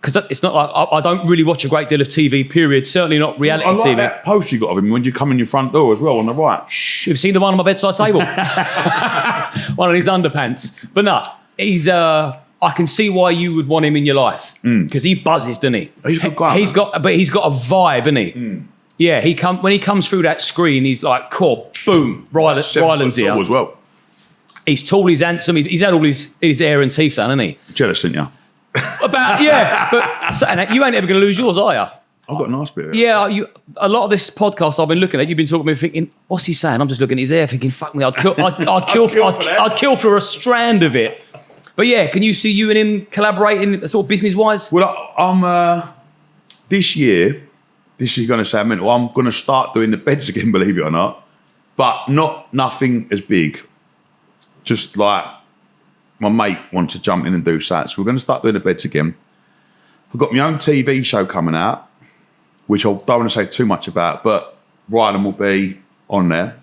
because it's not like I don't really watch a great deal of TV, period. Certainly not reality I like TV. that post you got of him when you come in your front door as well, on the right. Shh, you've seen the one on my bedside table? One of his underpants. But no, he's... I can see why you would want him in your life, because he buzzes, doesn't he? He's a good guy. He's got a vibe, isn't he? Yeah, when he comes through that screen, he's like, cool, boom, Rylan's here. As well. He's tall, he's handsome, he's had all his hair and teeth done, hasn't he? Jealous, ain't you? But saying that, you ain't ever going to lose yours, are you? I've got a nice bit. Yeah, a lot of this podcast I've been looking at, you've been talking to me thinking, what's he saying? I'm just looking at his hair thinking, fuck me, I'd kill for a strand of it. But yeah, can you see you and him collaborating sort of business-wise? Well, I'm this year, this is going to sound mental, I'm going to start doing the beds again, believe it or not, but nothing as big. Just like my mate wants to jump in and do that. So we're going to start doing the beds again. I've got my own TV show coming out, which I don't want to say too much about, but Rylan will be on there,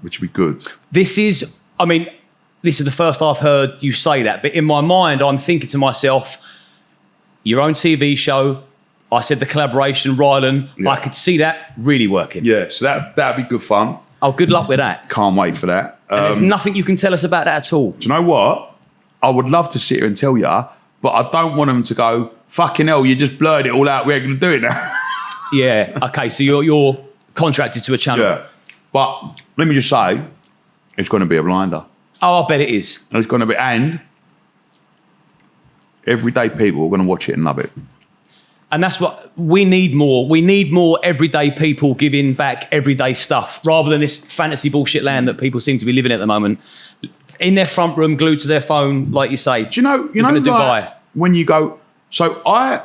which will be good. This is the first I've heard you say that, but in my mind, I'm thinking to myself, your own TV show, I said the collaboration, Rylan, I could see that really working. Yeah, so that'd be good fun. Oh, good luck with that. Can't wait for that. And there's nothing you can tell us about that at all. Do you know what? I would love to sit here and tell you, but I don't want them to go, fucking hell, you just blurred it all out, we're going to do it now. Yeah, okay, so you're contracted to a channel. Yeah, but let me just say, it's going to be a blinder. Oh, I bet it is. It's going to be, and everyday people are going to watch it and love it. And that's what we need more. We need more everyday people giving back everyday stuff rather than this fantasy bullshit land that people seem to be living in at the moment. In their front room, glued to their phone, like you say. Do you know, like, when you go... So I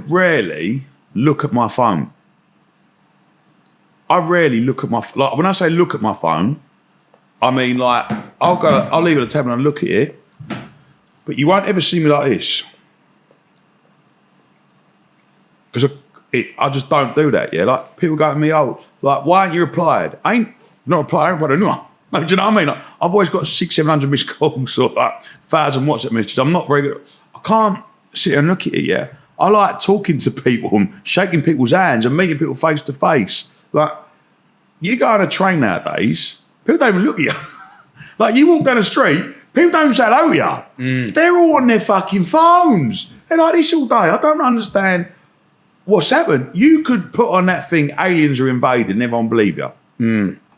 rarely look at my phone. I rarely look at my... Like, when I say look at my phone, I mean, like, I'll leave it at the table and look at it, but you won't ever see me like this. Because I just don't do that, yeah? Like, people go to me, oh, like, why ain't you replied? I ain't not replied, I ain't replied to anyone. Like, do you know what I mean? Like, I've always got 600-700 missed calls or like 1,000 WhatsApp messages. I'm not very good. I can't sit here and look at it, yeah? I like talking to people and shaking people's hands and meeting people face to face. Like, you go on a train nowadays, people don't even look at you. Like, you walk down the street, people don't even say hello to you. They're all on their fucking phones. They're like this all day. I don't understand what's happened. You could put on that thing, aliens are invading, and everyone believe you.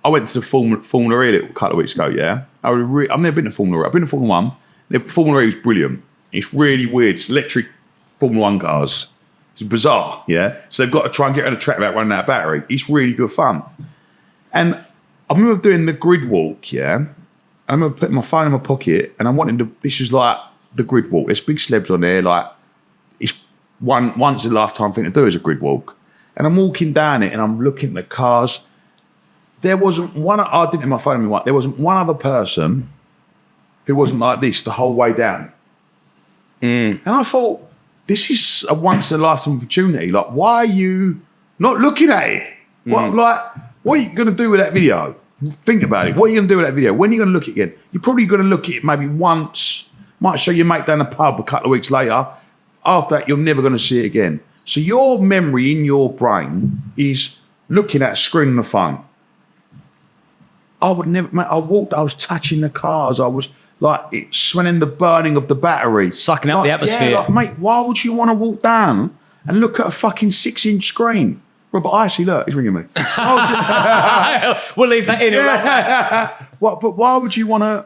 I went to the Formula E a couple of weeks ago, yeah? I've never been to Formula E. I've been to Formula 1. The Formula E is brilliant. It's really weird. It's electric Formula 1 cars. It's bizarre, yeah? So they've got to try and get on the track without running out of battery. It's really good fun. And I remember doing the grid walk, yeah? I remember putting my phone in my pocket and I wanted to, this is like the grid walk. There's big celebs on there, like, it's once in a lifetime thing to do as a grid walk. And I'm walking down it and I'm looking at the cars. There wasn't one, I didn't have my phone in my, there wasn't one other person who wasn't like this the whole way down. And I thought, this is a once in a lifetime opportunity. Like, why are you not looking at it? What are you going to do with that video? Think about it. What are you going to do with that video? When are you going to look at it again? You're probably going to look at it maybe once, might show your mate down the pub a couple of weeks later. After that, you're never going to see it again. So your memory in your brain is looking at a screen on the phone. I would never, mate, I was touching the cars. I was like, it's smelling the burning of the battery. Sucking up the atmosphere. Yeah, like, mate, why would you want to walk down and look at a fucking 6-inch screen? Robert, I actually, look, he's ringing me. We'll leave that in. Yeah. But why would you want to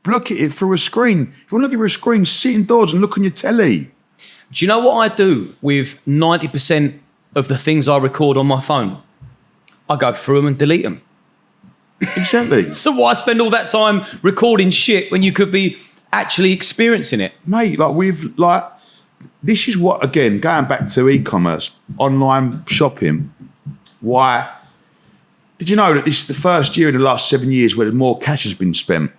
look at it through a screen? If you want to look at it through a screen, sit indoors and look on your telly. Do you know what I do with 90% of the things I record on my phone? I go through them and delete them. Exactly. So why spend all that time recording shit when you could be actually experiencing it? Mate, this is what, again, going back to e-commerce, online shopping, why, did you know that this is the first year in the last 7 years where more cash has been spent?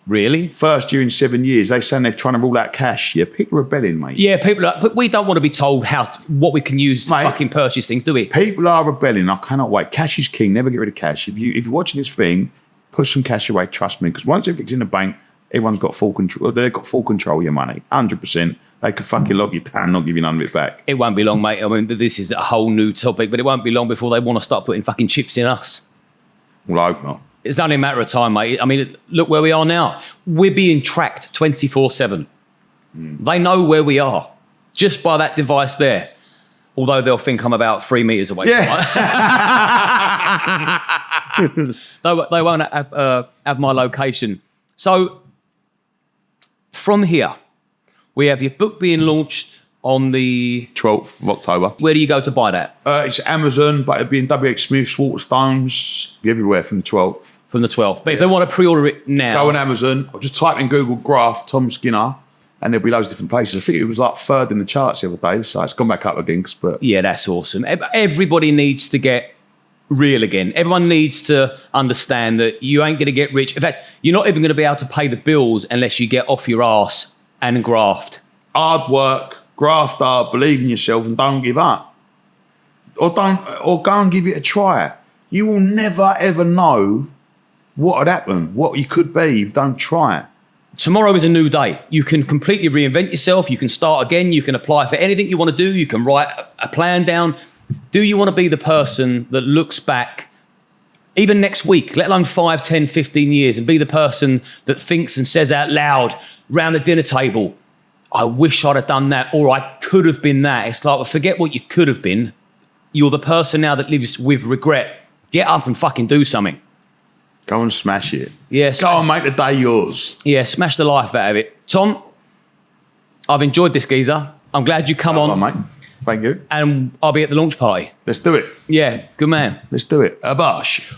Really? First year in 7 years. They say they're trying to rule out cash. Yeah, people are rebelling, mate. Yeah, people are, but we don't want to be told what we can use to fucking purchase things, do we? People are rebelling. I cannot wait. Cash is king. Never get rid of cash. If you're watching this thing, put some cash away, trust me, because once everything's in the bank, everyone's got full control. They've got full control of your money, 100%. They could fucking lock you down and not give you none of it back. It won't be long, mate. I mean, this is a whole new topic, but it won't be long before they want to start putting fucking chips in us. Well, I hope not. It's only a matter of time, mate. I mean, look where we are now. We're being tracked 24/7. They know where we are just by that device there. Although they'll think I'm about 3 meters away. Yeah. They won't have my location. So from here, we have your book being launched on the 12th of October. Where do you go to buy that? It's Amazon, but it'll be in WX Smith, Waterstones, be everywhere from the 12th. From the 12th. But if they want to pre-order it now... Go on Amazon, or just type in Google Graft, Tom Skinner, and there'll be loads of different places. I think it was like third in the charts the other day, so it's gone back up again. But yeah, that's awesome. Everybody needs to get real again. Everyone needs to understand that you ain't going to get rich. In fact, you're not even going to be able to pay the bills unless you get off your ass and graft. Hard work, graft hard, believe in yourself, and don't give up. Or go and give it a try. You will never ever know what would happen, what you could be if you don't try it. Tomorrow is a new day. You can completely reinvent yourself. You can start again. You can apply for anything you want to do. You can write a plan down. Do you want to be the person that looks back, even next week, let alone 5, 10, 15 years, and be the person that thinks and says out loud round the dinner table, I wish I'd have done that, or I could have been that. It's like, well, forget what you could have been. You're the person now that lives with regret. Get up and fucking do something. Go and smash it. Yes. Go and make the day yours. Yeah, smash the life out of it. Tom, I've enjoyed this, geezer. I'm glad you come on. Mate. Thank you. And I'll be at the launch party. Let's do it. Yeah, good man. Let's do it. Bosh.